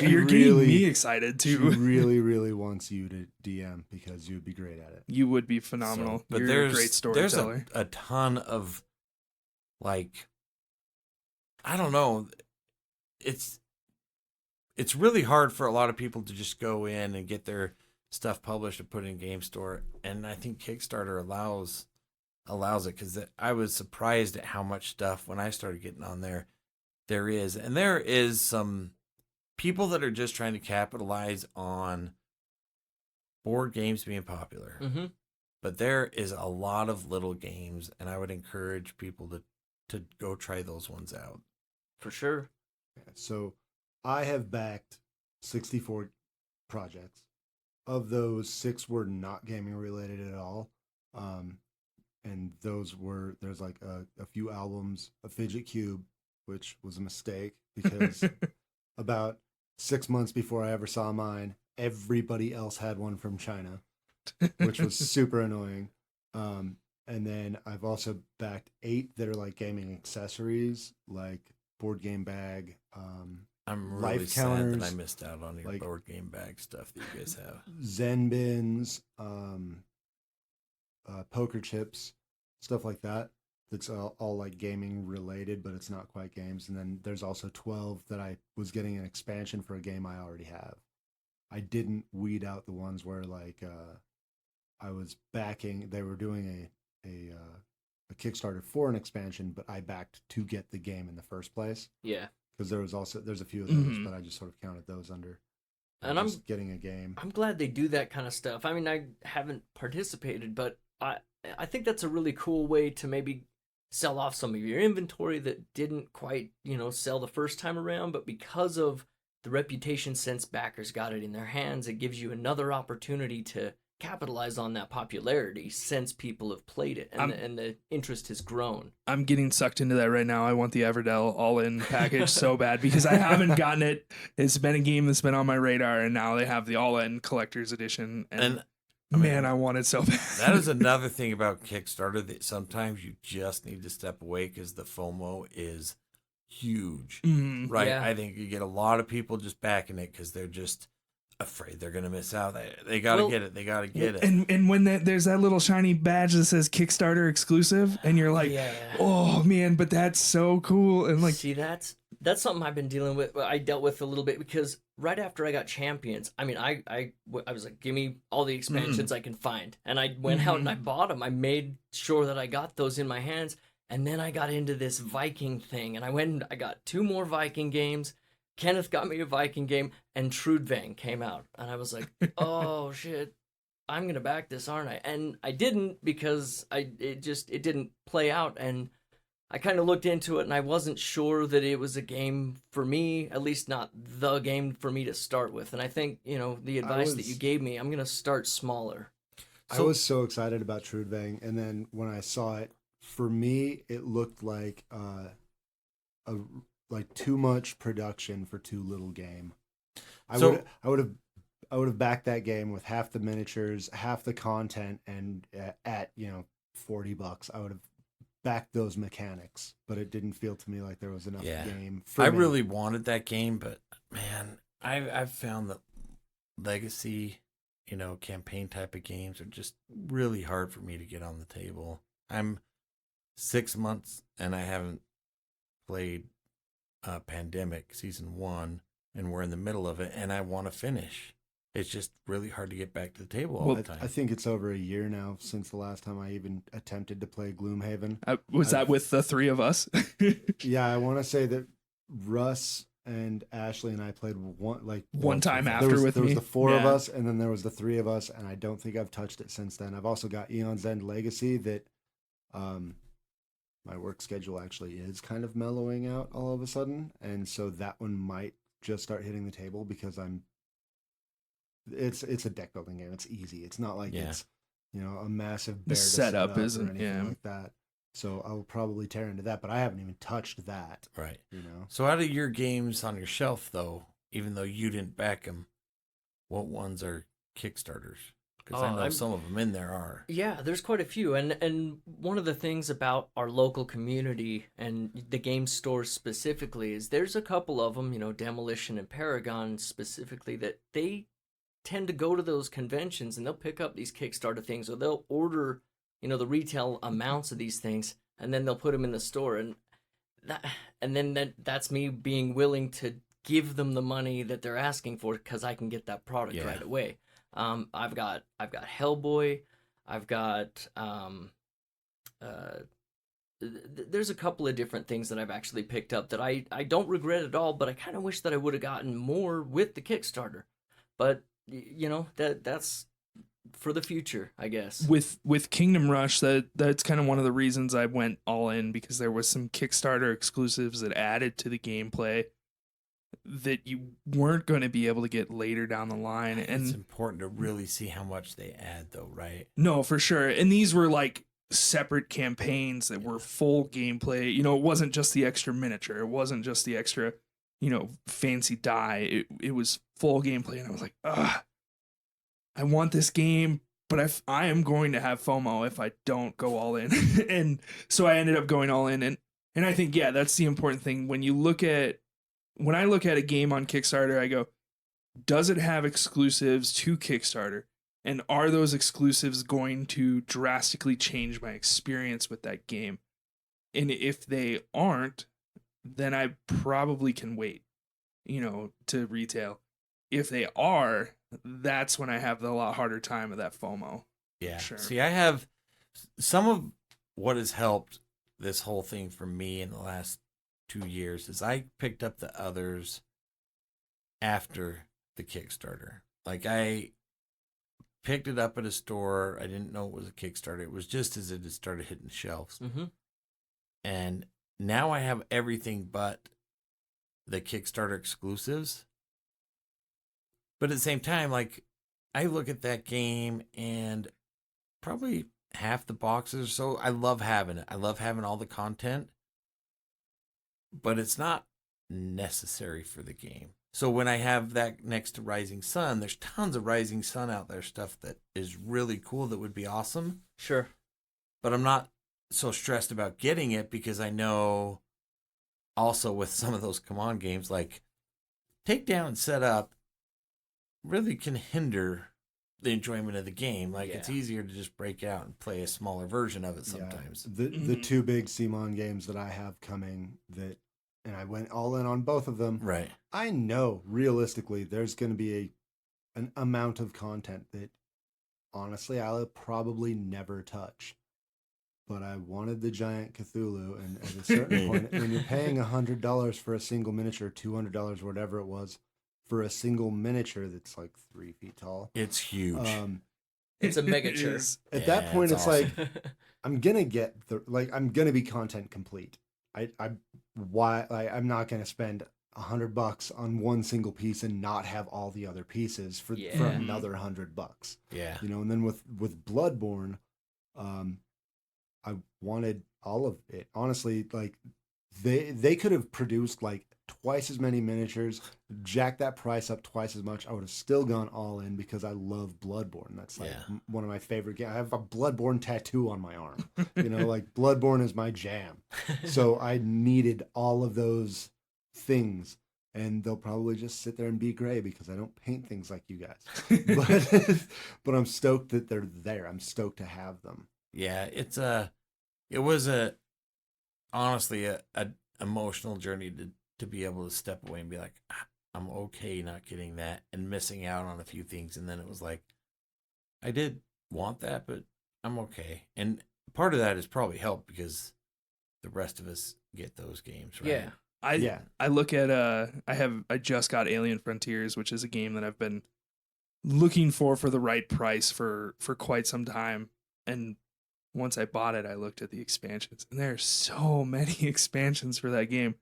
You're getting me excited too. She really, really wants you to DM because you'd be great at it. You would be phenomenal. But you're a great storyteller. There's a ton of, like, I don't know. It's really hard for a lot of people to just go in and get their stuff published and put in Game Store, and I think Kickstarter allows it because I was surprised at how much stuff when I started getting on there is, and there is some people that are just trying to capitalize on board games being popular. Mm-hmm. But there is a lot of little games, and I would encourage people to go try those ones out. For sure. So I have backed 64 projects. Of those, 6 were not gaming related at all. And there's like a few albums, a fidget cube, which was a mistake because about 6 months before I ever saw mine, everybody else had one from China, which was super annoying. And then I've also backed 8 that are like gaming accessories, like board game bag, I'm life really sad counters, that I missed out on your like board game bag stuff that you guys have. Zen bins, poker chips, stuff like that. That's all like gaming related, but it's not quite games. And then there's also 12 that I was getting an expansion for a game I already have. I didn't weed out the ones where like I was backing. They were doing a Kickstarter for an expansion, but I backed to get the game in the first place. Yeah. Because there's a few of those, but I just sort of counted those under. And I'm getting a game. I'm glad they do that kind of stuff. I mean, I haven't participated, but I think that's a really cool way to maybe sell off some of your inventory that didn't quite, sell the first time around, but because of the reputation since backers got it in their hands, it gives you another opportunity to capitalize on that popularity since people have played it and the interest has grown. I'm getting sucked into that right now. I want the Everdell all-in package so bad because I haven't gotten it. It's been a game that's been on my radar, and now they have the all-in collector's edition. And man, I want it so bad. That is another thing about Kickstarter that sometimes you just need to step away because the FOMO is huge, right? Yeah. I think you get a lot of people just backing it because they're just, afraid they're gonna miss out. They gotta get it. They gotta get it. And when there's that little shiny badge that says Kickstarter exclusive, and you're like, oh man, but that's so cool. And like, see, that's something I've been dealing with. I dealt with a little bit because right after I got Champions, I mean, I was like, give me all the expansions I can find, and I went out and I bought them. I made sure that I got those in my hands, and then I got into this Viking thing, and I went and I got 2 more Viking games. Kenneth got me a Viking game, and Trudvang came out, and I was like, "Oh shit, I'm gonna back this, aren't I?" And I didn't because it didn't play out, and I kind of looked into it, and I wasn't sure that it was a game for me, at least not the game for me to start with. And I think the advice that you gave me, I'm gonna start smaller. I was so excited about Trudvang, and then when I saw it, for me, it looked like too much production for too little game. I would have backed that game with half the miniatures, half the content, and at $40, I would have backed those mechanics. But it didn't feel to me like there was enough game. I really wanted that game, but man, I've found that legacy, campaign type of games are just really hard for me to get on the table. I'm 6 months and I haven't played Pandemic Season 1, and we're in the middle of it, and I want to finish. It's just really hard to get back to the table all the time. I think it's over a year now since the last time I even attempted to play Gloomhaven. Was that with the 3 of us? Yeah, I want to say that Russ and Ashley and I played one time after with me. There was the 4 of us, and then there was the 3 of us, and I don't think I've touched it since then. I've also got Eon's End Legacy that my work schedule actually is kind of mellowing out all of a sudden, and so that one might just start hitting the table because it's a deck building game. It's easy. It's not like it's a massive bear setup or isn't anything like that. So I will probably tear into that, but I haven't even touched that. Right. So out of your games on your shelf, though, even though you didn't back them, what ones are Kickstarters? Because I know some of them in there are. Yeah, there's quite a few. And one of the things about our local community and the game stores specifically is there's a couple of them, Demolition and Paragon specifically, that they tend to go to those conventions and they'll pick up these Kickstarter things, or they'll order, the retail amounts of these things, and then they'll put them in the store. And that's me being willing to give them the money that they're asking for because I can get that product right away. I've got Hellboy. I've got there's a couple of different things that I've actually picked up that I don't regret at all, but I kind of wish that I would have gotten more with the Kickstarter. But that's for the future, I guess. With Kingdom Rush, that's kind of one of the reasons I went all in, because there was some Kickstarter exclusives that added to the gameplay that you weren't going to be able to get later down the line. And it's important to really see how much they add, though, right? No, for sure. And these were like separate campaigns that were full gameplay. It wasn't just the extra miniature. It wasn't just the extra, fancy die. It was full gameplay. And I was like, I want this game, but I am going to have FOMO if I don't go all in. And so I ended up going all in. And I think, that's the important thing. When I look at a game on Kickstarter, I go, does it have exclusives to Kickstarter? And are those exclusives going to drastically change my experience with that game? And if they aren't, then I probably can wait, to retail. If they are, that's when I have a lot harder time of that FOMO. Yeah. Sure. See, I have some of what has helped this whole thing for me in the last 2 years is I picked up the others after the Kickstarter. Like, I picked it up at a store. I didn't know it was a Kickstarter. It was just as it had started hitting shelves. Mm-hmm. And now I have everything but the Kickstarter exclusives. But at the same time, like, I look at that game and probably half the boxes or so, I love having it. I love having all the content. But it's not necessary for the game. So when I have that next to Rising Sun, there's tons of Rising Sun out there, stuff that is really cool that would be awesome. Sure. But I'm not so stressed about getting it because I know also with some of those Come On games, like Takedown and Set Up, really can hinder the enjoyment of the game. Like it's easier to just break out and play a smaller version of it sometimes. Yeah. The two big CMON games that I have coming and I went all in on both of them. Right. I know realistically there's going to be an amount of content that honestly I'll probably never touch. But I wanted the giant Cthulhu, and at a certain point, when you're paying $100 for a single miniature, $200, whatever it was, for a single miniature that's like 3 feet tall, it's huge. It's a megature. At that point, it's awesome. like I'm gonna get I'm gonna be content complete. I'm not gonna spend $100 on one single piece and not have all the other pieces for another $100. Yeah, you know. And then with Bloodborne, I wanted all of it. Honestly, like they could have produced like twice as many miniatures, jacked that price up twice as much. I would have still gone all in because I love Bloodborne. That's like one of my favorite games. I have a Bloodborne tattoo on my arm. You know, like Bloodborne is my jam. So I needed all of those things. And they'll probably just sit there and be gray because I don't paint things like you guys. But I'm stoked that they're there. I'm stoked to have them. Yeah, it was honestly a emotional journey to be able to step away and be like, I'm okay not getting that and missing out on a few things. And then it was like, I did want that, but I'm okay. And part of that is probably helped because the rest of us get those games, right? Yeah. I look at I just got Alien Frontiers, which is a game that I've been looking for the right price for quite some time. And once I bought it, I looked at the expansions, and there are so many expansions for that game.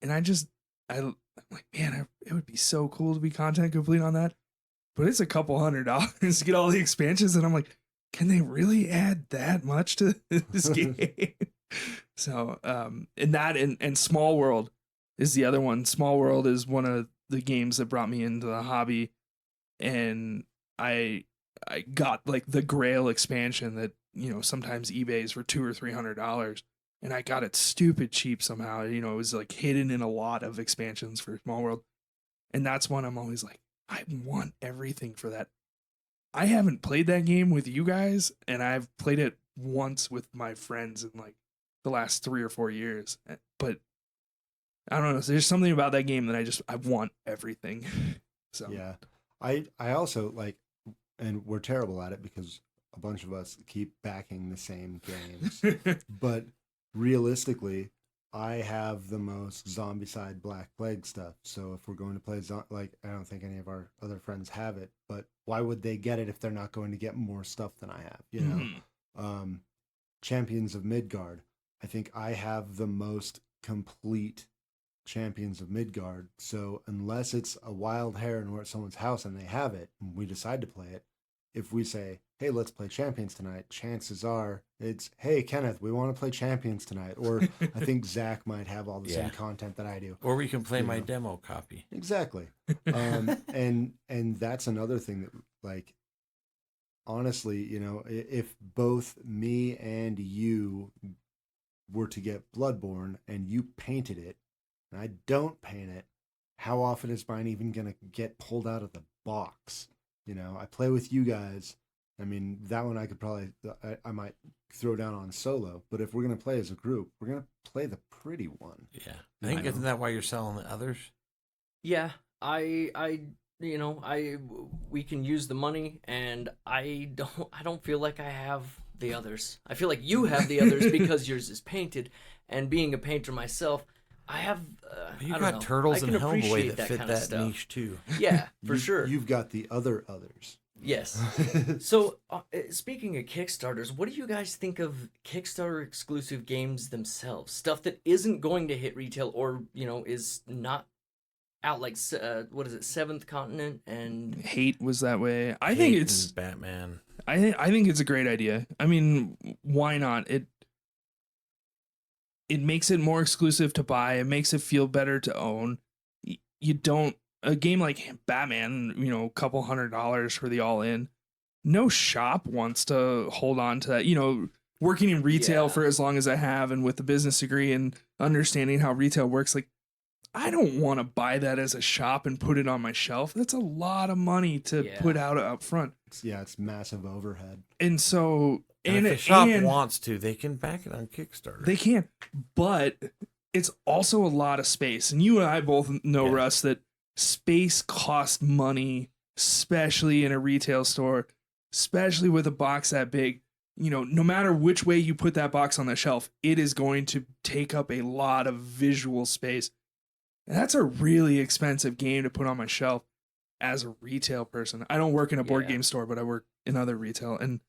And I'm like, man, it would be so cool to be content complete on that. But it's a couple $100 to get all the expansions, and I'm like, can they really add that much to this game? So, and Small World is the other one. Small World is one of the games that brought me into the hobby, and I got like the Grail expansion that, you know, sometimes eBay's for $200 or $300, and I got it stupid cheap somehow. You know, it was like hidden in a lot of expansions for Small World, and that's one I'm always like, I want everything for that. I haven't played that game with you guys, and I've played it once with my friends in like the last 3 or 4 years, but I don't know. There's something about that game that I want everything. So yeah, I also like, and we're terrible at it because a bunch of us keep backing the same games. But realistically, I have the most Zombicide Black Plague stuff. So if we're going to play, like, I don't think any of our other friends have it, but why would they get it if they're not going to get more stuff than I have? You know, Champions of Midgard. I think I have the most complete Champions of Midgard. So unless it's a wild hair and we're at someone's house and they have it and we decide to play it, if we say, hey, let's play Champions tonight, chances are it's, hey, Kenneth, we want to play Champions tonight. Or I think Zach might have all the same content that I do. Or we can play my demo copy. Exactly. And that's another thing that, like, honestly, you know, if both me and you were to get Bloodborne and you painted it and I don't paint it, how often is mine even going to get pulled out of the box? You know, I play with you guys. I mean, that one I could probably, I might throw down on solo, but if we're going to play as a group, we're going to play the pretty one. Yeah. I think, isn't that why you're selling the others? Yeah. We can use the money, and I don't feel like I have the others. I feel like you have the others because yours is painted, and being a painter myself, I have. You got Turtles and Hellboy that fit that niche too. Yeah, for sure. You've got the others. Yes. So, speaking of Kickstarters, what do you guys think of Kickstarter exclusive games themselves? Stuff that isn't going to hit retail, or, you know, is not out, like what is it, Seventh Continent and Hate was that way. I think it's Batman. I think it's a great idea. I mean, why not? It makes it more exclusive to buy. It makes it feel better to own. You don't, a game like Batman, you know, a couple $100 for the all-in. No shop wants to hold on to that. You know, working in retail for as long as I have, and with the business degree and understanding how retail works, like, I don't want to buy that as a shop and put it on my shelf. That's a lot of money to put out up front. It's massive overhead. And so, and if a shop wants to, they can back it on Kickstarter. They can, but it's also a lot of space. And you and I both know, Russ, that space costs money, especially in a retail store, especially with a box that big. You know, no matter which way you put that box on the shelf, it is going to take up a lot of visual space. And that's a really expensive game to put on my shelf as a retail person. I don't work in a board game store, but I work in other retail. And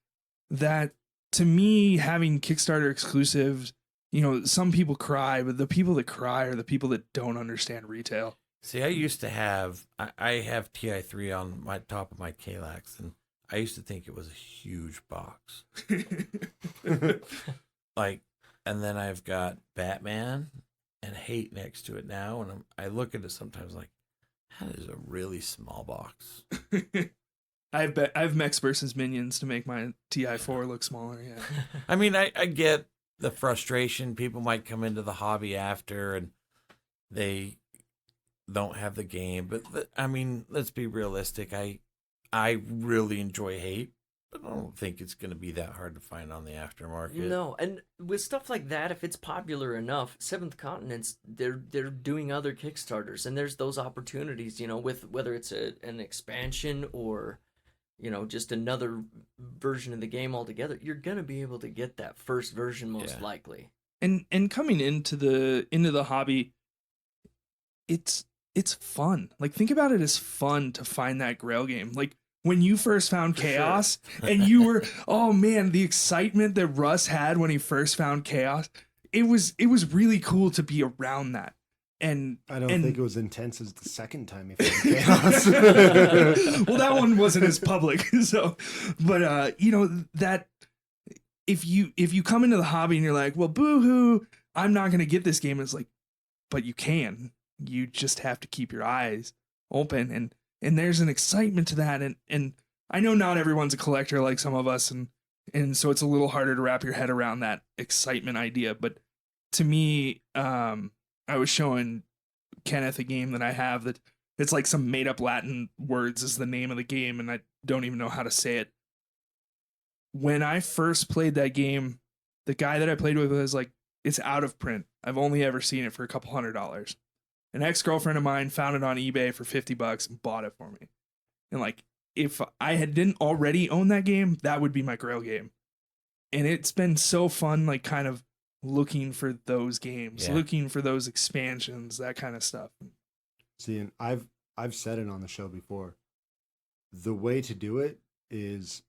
that, to me, having Kickstarter exclusives, you know, some people cry, but the people that cry are the people that don't understand retail. See, I used to have, I have TI3 on my top of my Kallax, and I used to think it was a huge box. Like, and then I've got Batman and Hate next to it now, and I look at it sometimes like, that is a really small box. I have Mechs versus Minions to make my TI4 look smaller. Yeah. I mean, I get the frustration. People might come into the hobby after and they don't have the game, but I mean, let's be realistic. I really enjoy Hate, but I don't think it's going to be that hard to find on the aftermarket. No, and with stuff like that, if it's popular enough, Seventh Continents, they're doing other Kickstarters, and there's those opportunities, you know, with whether it's an expansion or, you know, just another version of the game altogether, you're gonna be able to get that first version most likely. And coming into the hobby, it's fun. Like, think about it as fun to find that Grail game. Like, when you first found Chaos and you were, oh man, the excitement that Russ had when he first found Chaos, it was really cool to be around that. And I don't think it was intense as the second time he found Chaos. Well, that one wasn't as public. So, but you know, that if you come into the hobby and you're like, well, boo-hoo, I'm not going to get this game. It's like, but you can. You just have to keep your eyes open, and there's an excitement to that, and I know not everyone's a collector like some of us, and so it's a little harder to wrap your head around that excitement idea. But to me, I was showing Kenneth a game that I have that it's like some made up Latin words is the name of the game, and I don't even know how to say it. When I first played that game, the guy that I played with was like, it's out of print. I've only ever seen it for a couple $100. An ex-girlfriend of mine found it on eBay for $50 and bought it for me. And like, if I didn't already own that game, that would be my Grail game. And it's been so fun, like, kind of looking for those games, looking for those expansions, that kind of stuff. See, and I've said it on the show before. The way to do it is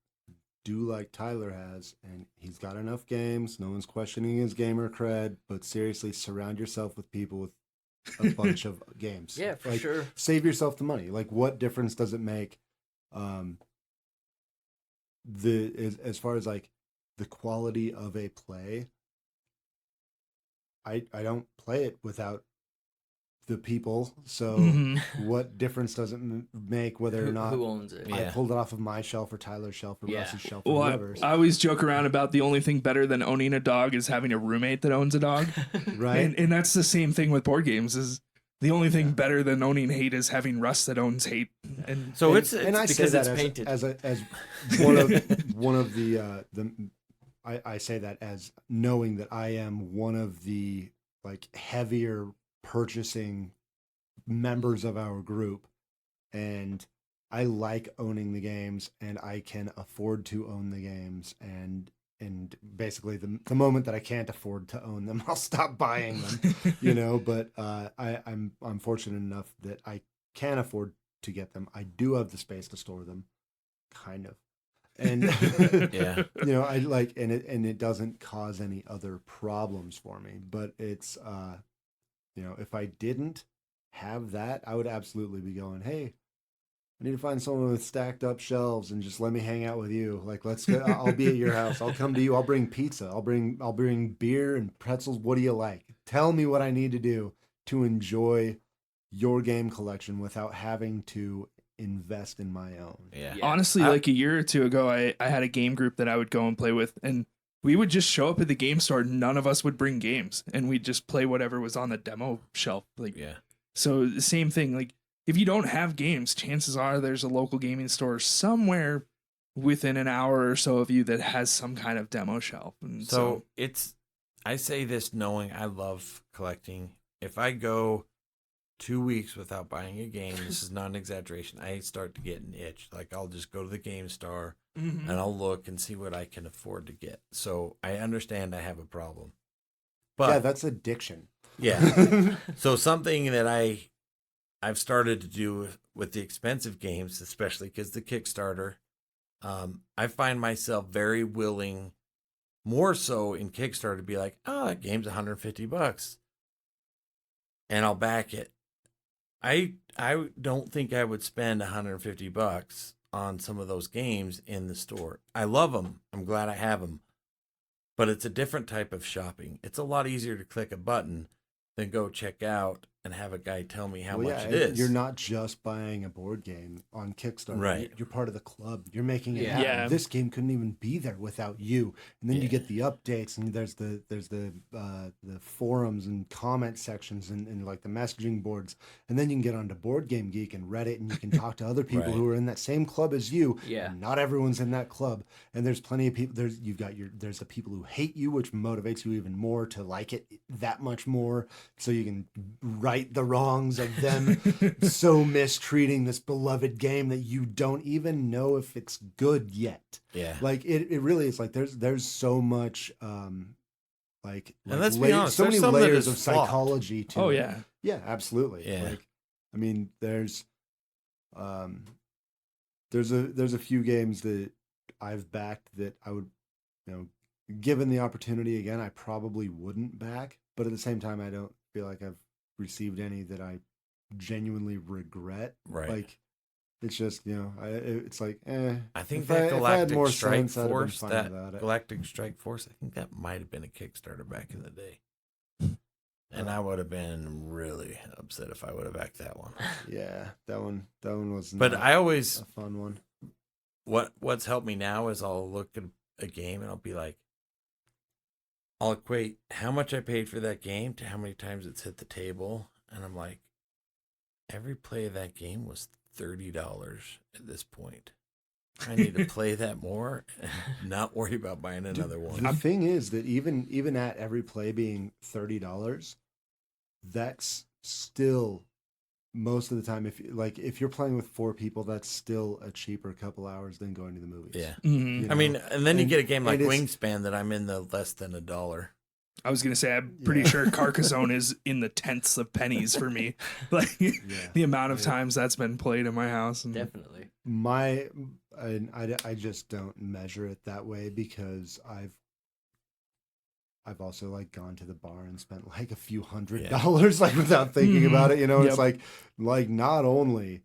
do like Tyler has, and he's got enough games. No one's questioning his gamer cred, but seriously, surround yourself with people with a bunch of games. Yeah, for like, sure. Save yourself the money. Like, what difference does it make? As far as like the quality of a play, I don't play it without the people. So what difference does it make whether or not who owns it? I pulled it off of my shelf or Tyler's shelf or Russ's shelf or whoever's. I always joke around about the only thing better than owning a dog is having a roommate that owns a dog. Right. And that's the same thing with board games. Is the only thing better than owning Hate is having Russ that owns Hate. And so it's I because say that it's painted as one of the I say that as knowing that I am one of the like heavier purchasing members of our group, and I like owning the games, and I can afford to own the games, and basically the moment that I can't afford to own them, I'll stop buying them, you know. But I'm fortunate enough that I can afford to get them. I do have the space to store them, kind of, and you know, I like, and it doesn't cause any other problems for me. But it's you know, if I didn't have that, I would absolutely be going, hey, I need to find someone with stacked up shelves and just let me hang out with you. Like, let's go. I'll be at your house. I'll come to you. I'll bring pizza. I'll bring beer and pretzels. What do you like? Tell me what I need to do to enjoy your game collection without having to invest in my own. Yeah. Honestly, like a year or two ago, I had a game group that I would go and play with, and we would just show up at the game store. None of us would bring games, and we'd just play whatever was on the demo shelf. Like, So the same thing, like if you don't have games, chances are there's a local gaming store somewhere within an hour or so of you that has some kind of demo shelf. And So I say this knowing I love collecting. If I go 2 weeks without buying a game, this is not an exaggeration, I start to get an itch. Like I'll just go to the Game Star and I'll look and see what I can afford to get. So I understand I have a problem. But yeah, that's addiction. Yeah. So something that I've started to do with the expensive games, especially because the Kickstarter, I find myself very willing, more so in Kickstarter, to be like, oh, that game's $150, and I'll back it. I don't think I would spend $150 on some of those games in the store. I love them. I'm glad I have them, but it's a different type of shopping. It's a lot easier to click a button than go check out and have a guy tell me how much it is. You're not just buying a board game on Kickstarter. Right. You're part of the club. You're making it Yeah. happen. Yeah. This game couldn't even be there without you. And then you get the updates, and there's the forums and comment sections and like the messaging boards. And then you can get onto Board Game Geek and Reddit, and you can talk to other people Right. who are in that same club as you. Yeah. And not everyone's in that club. And there's plenty of people. There's the people who hate you, which motivates you even more to like it that much more. So you can right the wrongs of them so mistreating this beloved game that you don't even know if it's good yet. Yeah. Like it really is like there's so much like And let's be honest, so there's many some that layers is of flawed. psychology to Oh it. yeah. Yeah, absolutely. Yeah. Like, I mean, there's a few games that I've backed that I would, given the opportunity again, I probably wouldn't back. But at the same time, I don't feel like I've received any that I genuinely regret. Right. Like, it's just, it's like, I think if that if I had Galactic more Strike sense, I'd have been Force, fine that without it. Galactic Strike Force, I think that might have been a Kickstarter back in the day. And I would have been really upset if I would have backed that one. Yeah, that one was But not I always, a fun one. what's helped me now is I'll look at a game and I'll be like, I'll equate how much I paid for that game to how many times it's hit the table. And I'm like, every play of that game was $30 at this point. I need to play that more and not worry about buying another one. The thing is that even at every play being $30, that's still most of the time. If you're playing with 4 people, that's still a cheaper couple hours than going to the movies. Yeah. Mhm. You I mean, know? and then you get a game like it's- Wingspan that I'm in the less than $1. I was gonna say I'm pretty sure Carcassonne is in the tenths of pennies for me. Like the amount of times that's been played in my house. And Definitely. I just don't measure it that way because I've also like gone to the bar and spent like a few $100 like without thinking about it. Yep. It's like not only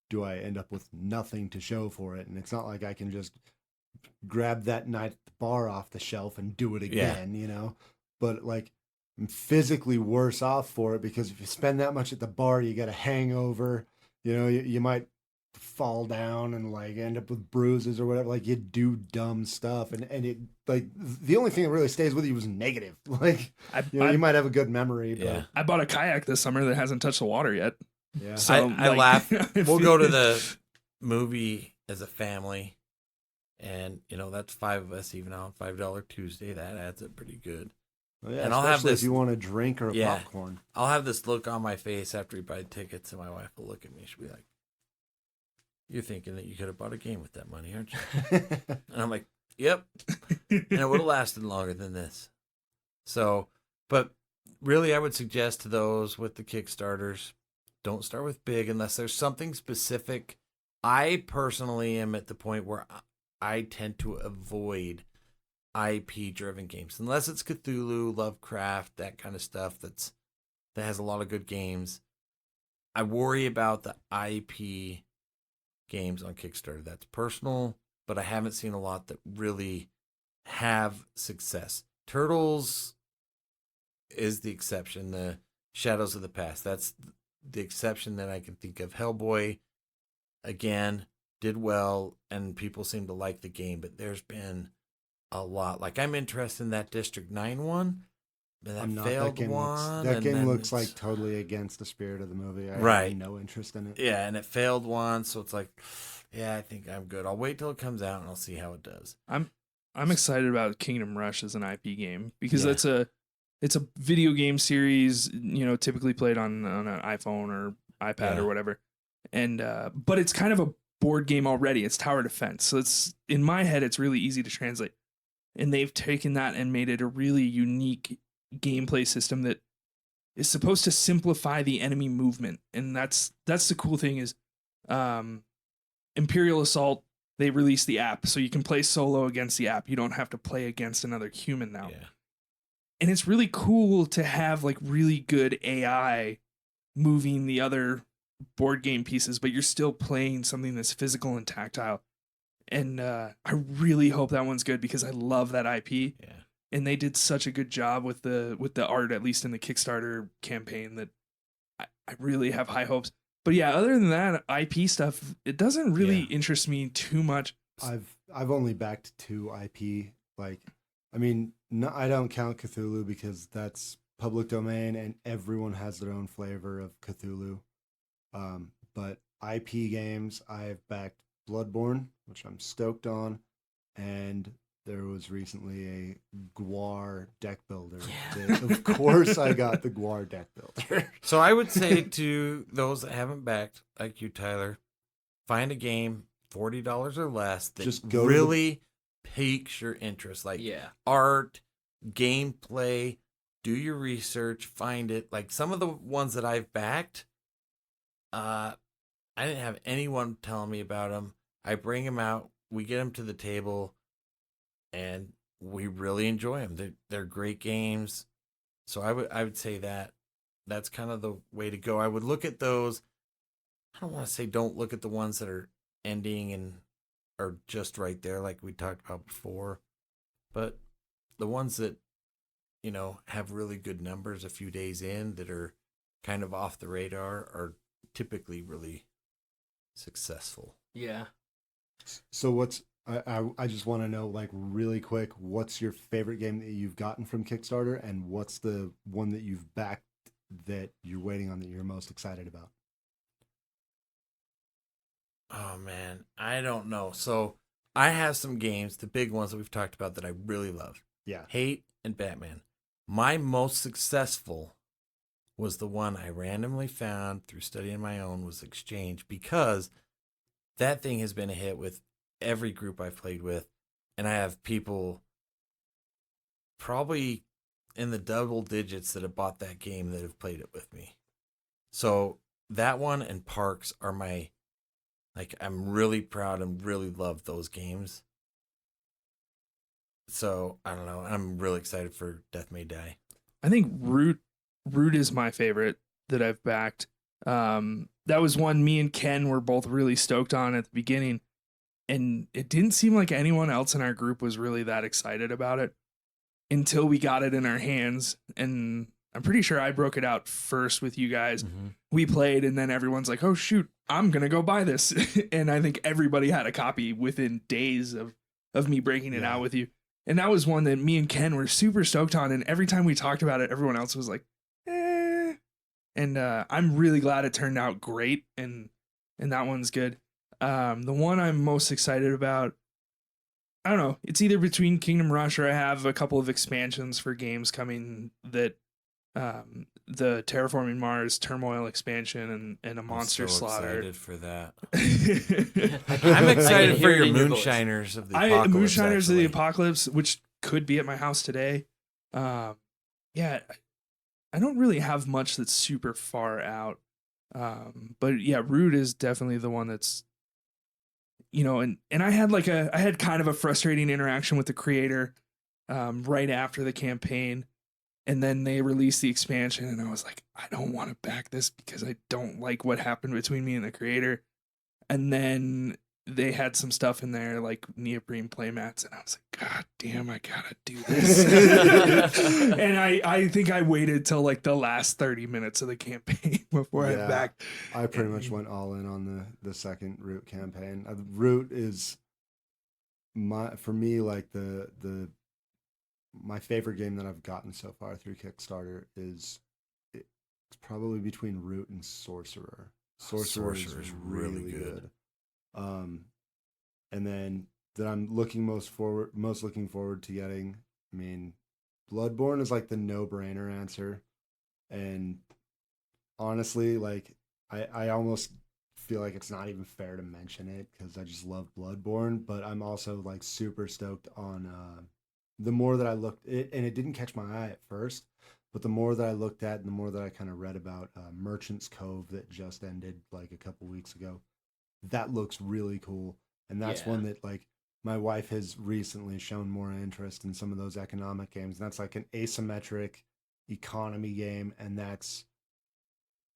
do I end up with nothing to show for it, and it's not like I can just grab that night at the bar off the shelf and do it again, but like I'm physically worse off for it because if you spend that much at the bar, you get a hangover, you might fall down and like end up with bruises or whatever. Like you do dumb stuff, and it like the only thing that really stays with you is negative. Like you might have a good memory, but Yeah. I bought a kayak this summer that hasn't touched the water yet. yeah. So I like, laugh. if We'll you- go to the movie as a family, and that's 5 of us, even on $5 Tuesday. That adds up pretty good. Well, yeah, and I'll have especially this- if you want a drink or a Yeah. popcorn. I'll have this look on my face after we buy tickets, and my wife will look at me. She'll be like, "You're thinking that you could have bought a game with that money, aren't you?" And I'm like, "Yep." And it would have lasted longer than this. So, but really, I would suggest to those with the Kickstarters, don't start with big unless there's something specific. I personally am at the point where I tend to avoid IP-driven games, unless it's Cthulhu, Lovecraft, that kind of stuff that has a lot of good games. I worry about the IP games on Kickstarter. That's personal, but I haven't seen a lot that really have success. Turtles is the exception. The Shadows of the Past, that's the exception that I can think of. Hellboy, again, did well, and people seem to like the game, but there's been a lot. Like, I'm interested in that District 9 one, that That failed game one. that and game then looks it's- like totally against the spirit of the movie. I Right. have no interest in it. Yeah, and it failed one, so it's like, yeah, I think I'm good. I'll wait till it comes out and I'll see how it does. I'm excited about Kingdom Rush as an IP game because Yeah. it's a video game series, typically played on an iPhone or iPad Yeah. or whatever. And but it's kind of a board game already. It's tower defense. So it's in my head it's really easy to translate. And they've taken that and made it a really unique gameplay system that is supposed to simplify the enemy movement. And that's the cool thing is Imperial Assault, they released the app so you can play solo against the app. You don't have to play against another human now. Yeah. And it's really cool to have like really good AI moving the other board game pieces, but you're still playing something that's physical and tactile. And I really hope that one's good because I love that IP. Yeah. And they did such a good job with the art, at least in the Kickstarter campaign, that I really have high hopes. But yeah, other than that, IP stuff, it doesn't really interest me too much. I've only backed 2 IP. Like, I mean, no, I don't count Cthulhu because that's public domain and everyone has their own flavor of Cthulhu. But IP games, I've backed Bloodborne, which I'm stoked on, and there was recently a Gwar deck builder. Of course, I got the Gwar deck builder. So I would say to those that haven't backed, like you, Tyler, find a game $40 or less that Just go really piques your interest, like art, gameplay. Do your research, find it. Like some of the ones that I've backed, I didn't have anyone telling me about them. I bring them out, we get them to the table, and we really enjoy them. They're great games. So I would say that's kind of the way to go. I would look at those. I don't want to say don't look at the ones that are ending and are just right there, like we talked about before, but the ones that have really good numbers a few days in that are kind of off the radar are typically really successful. Yeah. So I just want to know, like, really quick, what's your favorite game that you've gotten from Kickstarter, and what's the one that you've backed that you're waiting on that you're most excited about? Oh man, I don't know. So I have some games, the big ones that we've talked about that I really love. Yeah. Hate and Batman. My most successful was the one I randomly found through studying my own was Exchange, because that thing has been a hit with every group I've played with. And I have people probably in the double digits that have bought that game that have played it with me. So that one and Parks are I'm really proud and really love those games. So I don't know. I'm really excited for Death May Die. I think Root is my favorite that I've backed. That was one me and Ken were both really stoked on at the beginning, and it didn't seem like anyone else in our group was really that excited about it until we got it in our hands. And I'm pretty sure I broke it out first with you guys. Mm-hmm. We played, and then everyone's like, "Oh shoot, I'm gonna go buy this," and I think everybody had a copy within days of me breaking it out with you. And that was one that me and Ken were super stoked on. And every time we talked about it, everyone else was like, eh. And I'm really glad it turned out great. And that one's good. The one I'm most excited about, I don't know. It's either between Kingdom Rush or I have a couple of expansions for games coming that the Terraforming Mars Turmoil expansion and a Monster I'm so Slaughter. excited for that. I'm excited for your Moonshiners of the Apocalypse. Moonshiners of the Apocalypse, which could be at my house today. Yeah, I don't really have much that's super far out. But yeah, Root is definitely the one that's, and I had kind of a frustrating interaction with the creator right after the campaign. And then they released the expansion, and I was like, I don't want to back this because I don't like what happened between me and the creator. And then they had some stuff in there like neoprene playmats, and I was like, God damn, I gotta do this. And I think I waited till like the last 30 minutes of the campaign before I backed. I pretty much went all in on the second Root campaign. Root is for me like the my favorite game that I've gotten so far through Kickstarter is it's probably between Root and Sorcerer. Sorcerer is really good. And then that I'm most looking forward to getting. I mean, Bloodborne is like the no-brainer answer, and honestly, like I almost feel like it's not even fair to mention it because I just love Bloodborne, but I'm also like super stoked on the more that I looked it, and it didn't catch my eye at first, but the more that I looked at and the more that I kind of read about Merchant's Cove that just ended like a couple weeks ago, that looks really cool, and that's one that like my wife has recently shown more interest in some of those economic games, and that's like an asymmetric economy game, and that's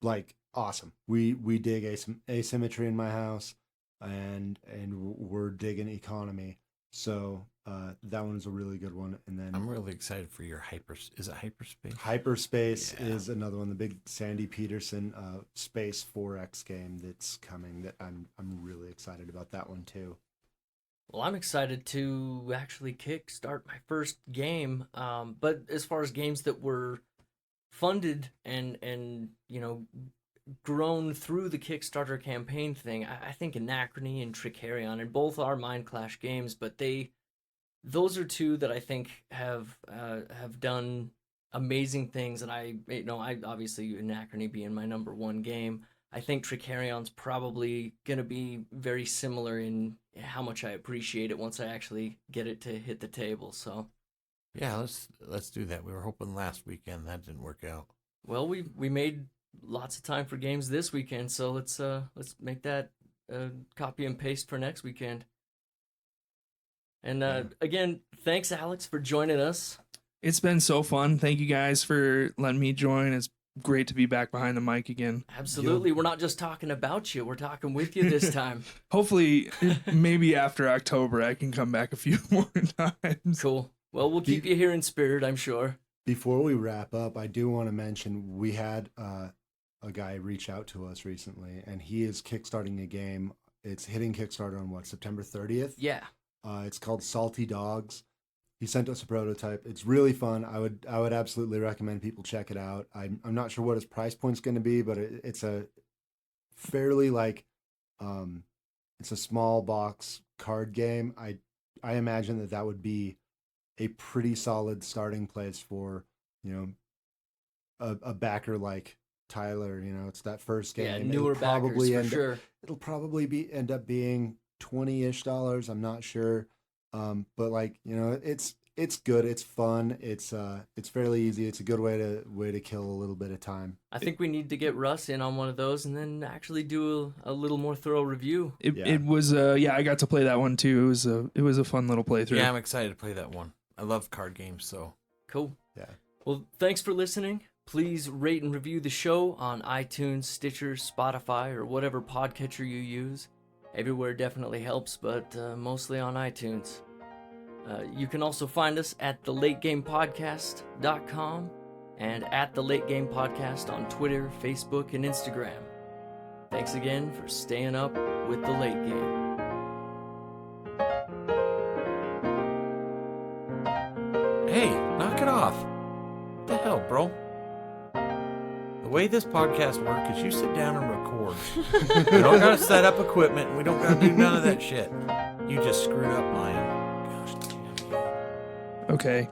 like awesome. We dig asymmetry in my house, and we're digging economy. So that one's a really good one. And then I'm really excited for your Is it Hyperspace? Hyperspace is another one. The big Sandy Peterson Space 4X game that's coming. That I'm really excited about that one too. Well, I'm excited to actually kickstart my first game. But as far as games that were funded and grown through the Kickstarter campaign thing, I think Anachrony and Tricarion, and both are Mind Clash games, but those are two that I think have done amazing things. And I obviously Anachrony being my number one game, I think Tricarion's probably gonna be very similar in how much I appreciate it once I actually get it to hit the table. So yeah, let's do that. We were hoping last weekend, that didn't work out. Well, we made lots of time for games this weekend, so let's make that copy and paste for next weekend. And again, thanks Alex for joining us. It's been so fun. Thank you guys for letting me join. It's great to be back behind the mic again. Absolutely. We're not just talking about you, we're talking with you this time. Hopefully maybe after October I can come back a few more times. Cool. Well, we'll keep you here in spirit, I'm sure. Before we wrap up, I do want to mention we had a guy reach out to us recently, and he is kickstarting a game. It's hitting Kickstarter on September 30th? Yeah. It's called Salty Dogs. He sent us a prototype. It's really fun. I would absolutely recommend people check it out. I'm not sure what his price point's going to be, but it's a fairly it's a small box card game. I imagine that would be a pretty solid starting place for, a backer like Tyler. It's that first game. Yeah, newer backers for sure. It'll probably end up being $20-ish. I'm not sure, but it's good. It's fun. It's fairly easy. It's a good way to kill a little bit of time. I think we need to get Russ in on one of those and then actually do a little more thorough review. It was I got to play that one too. It was a fun little playthrough. Yeah, I'm excited to play that one. I love card games, so cool. Yeah. Well, thanks for listening. Please rate and review the show on iTunes, Stitcher, Spotify, or whatever podcatcher you use. Everywhere definitely helps, but mostly on iTunes. You can also find us at thelategamepodcast.com and at The Late Game Podcast on Twitter, Facebook, and Instagram. Thanks again for staying up with The Late Game. Hey, knock it off. What the hell, bro? The way this podcast works is you sit down and record. We don't gotta set up equipment, and we don't gotta do none of that shit. You just screwed up, Lion. Gosh damn you. Okay.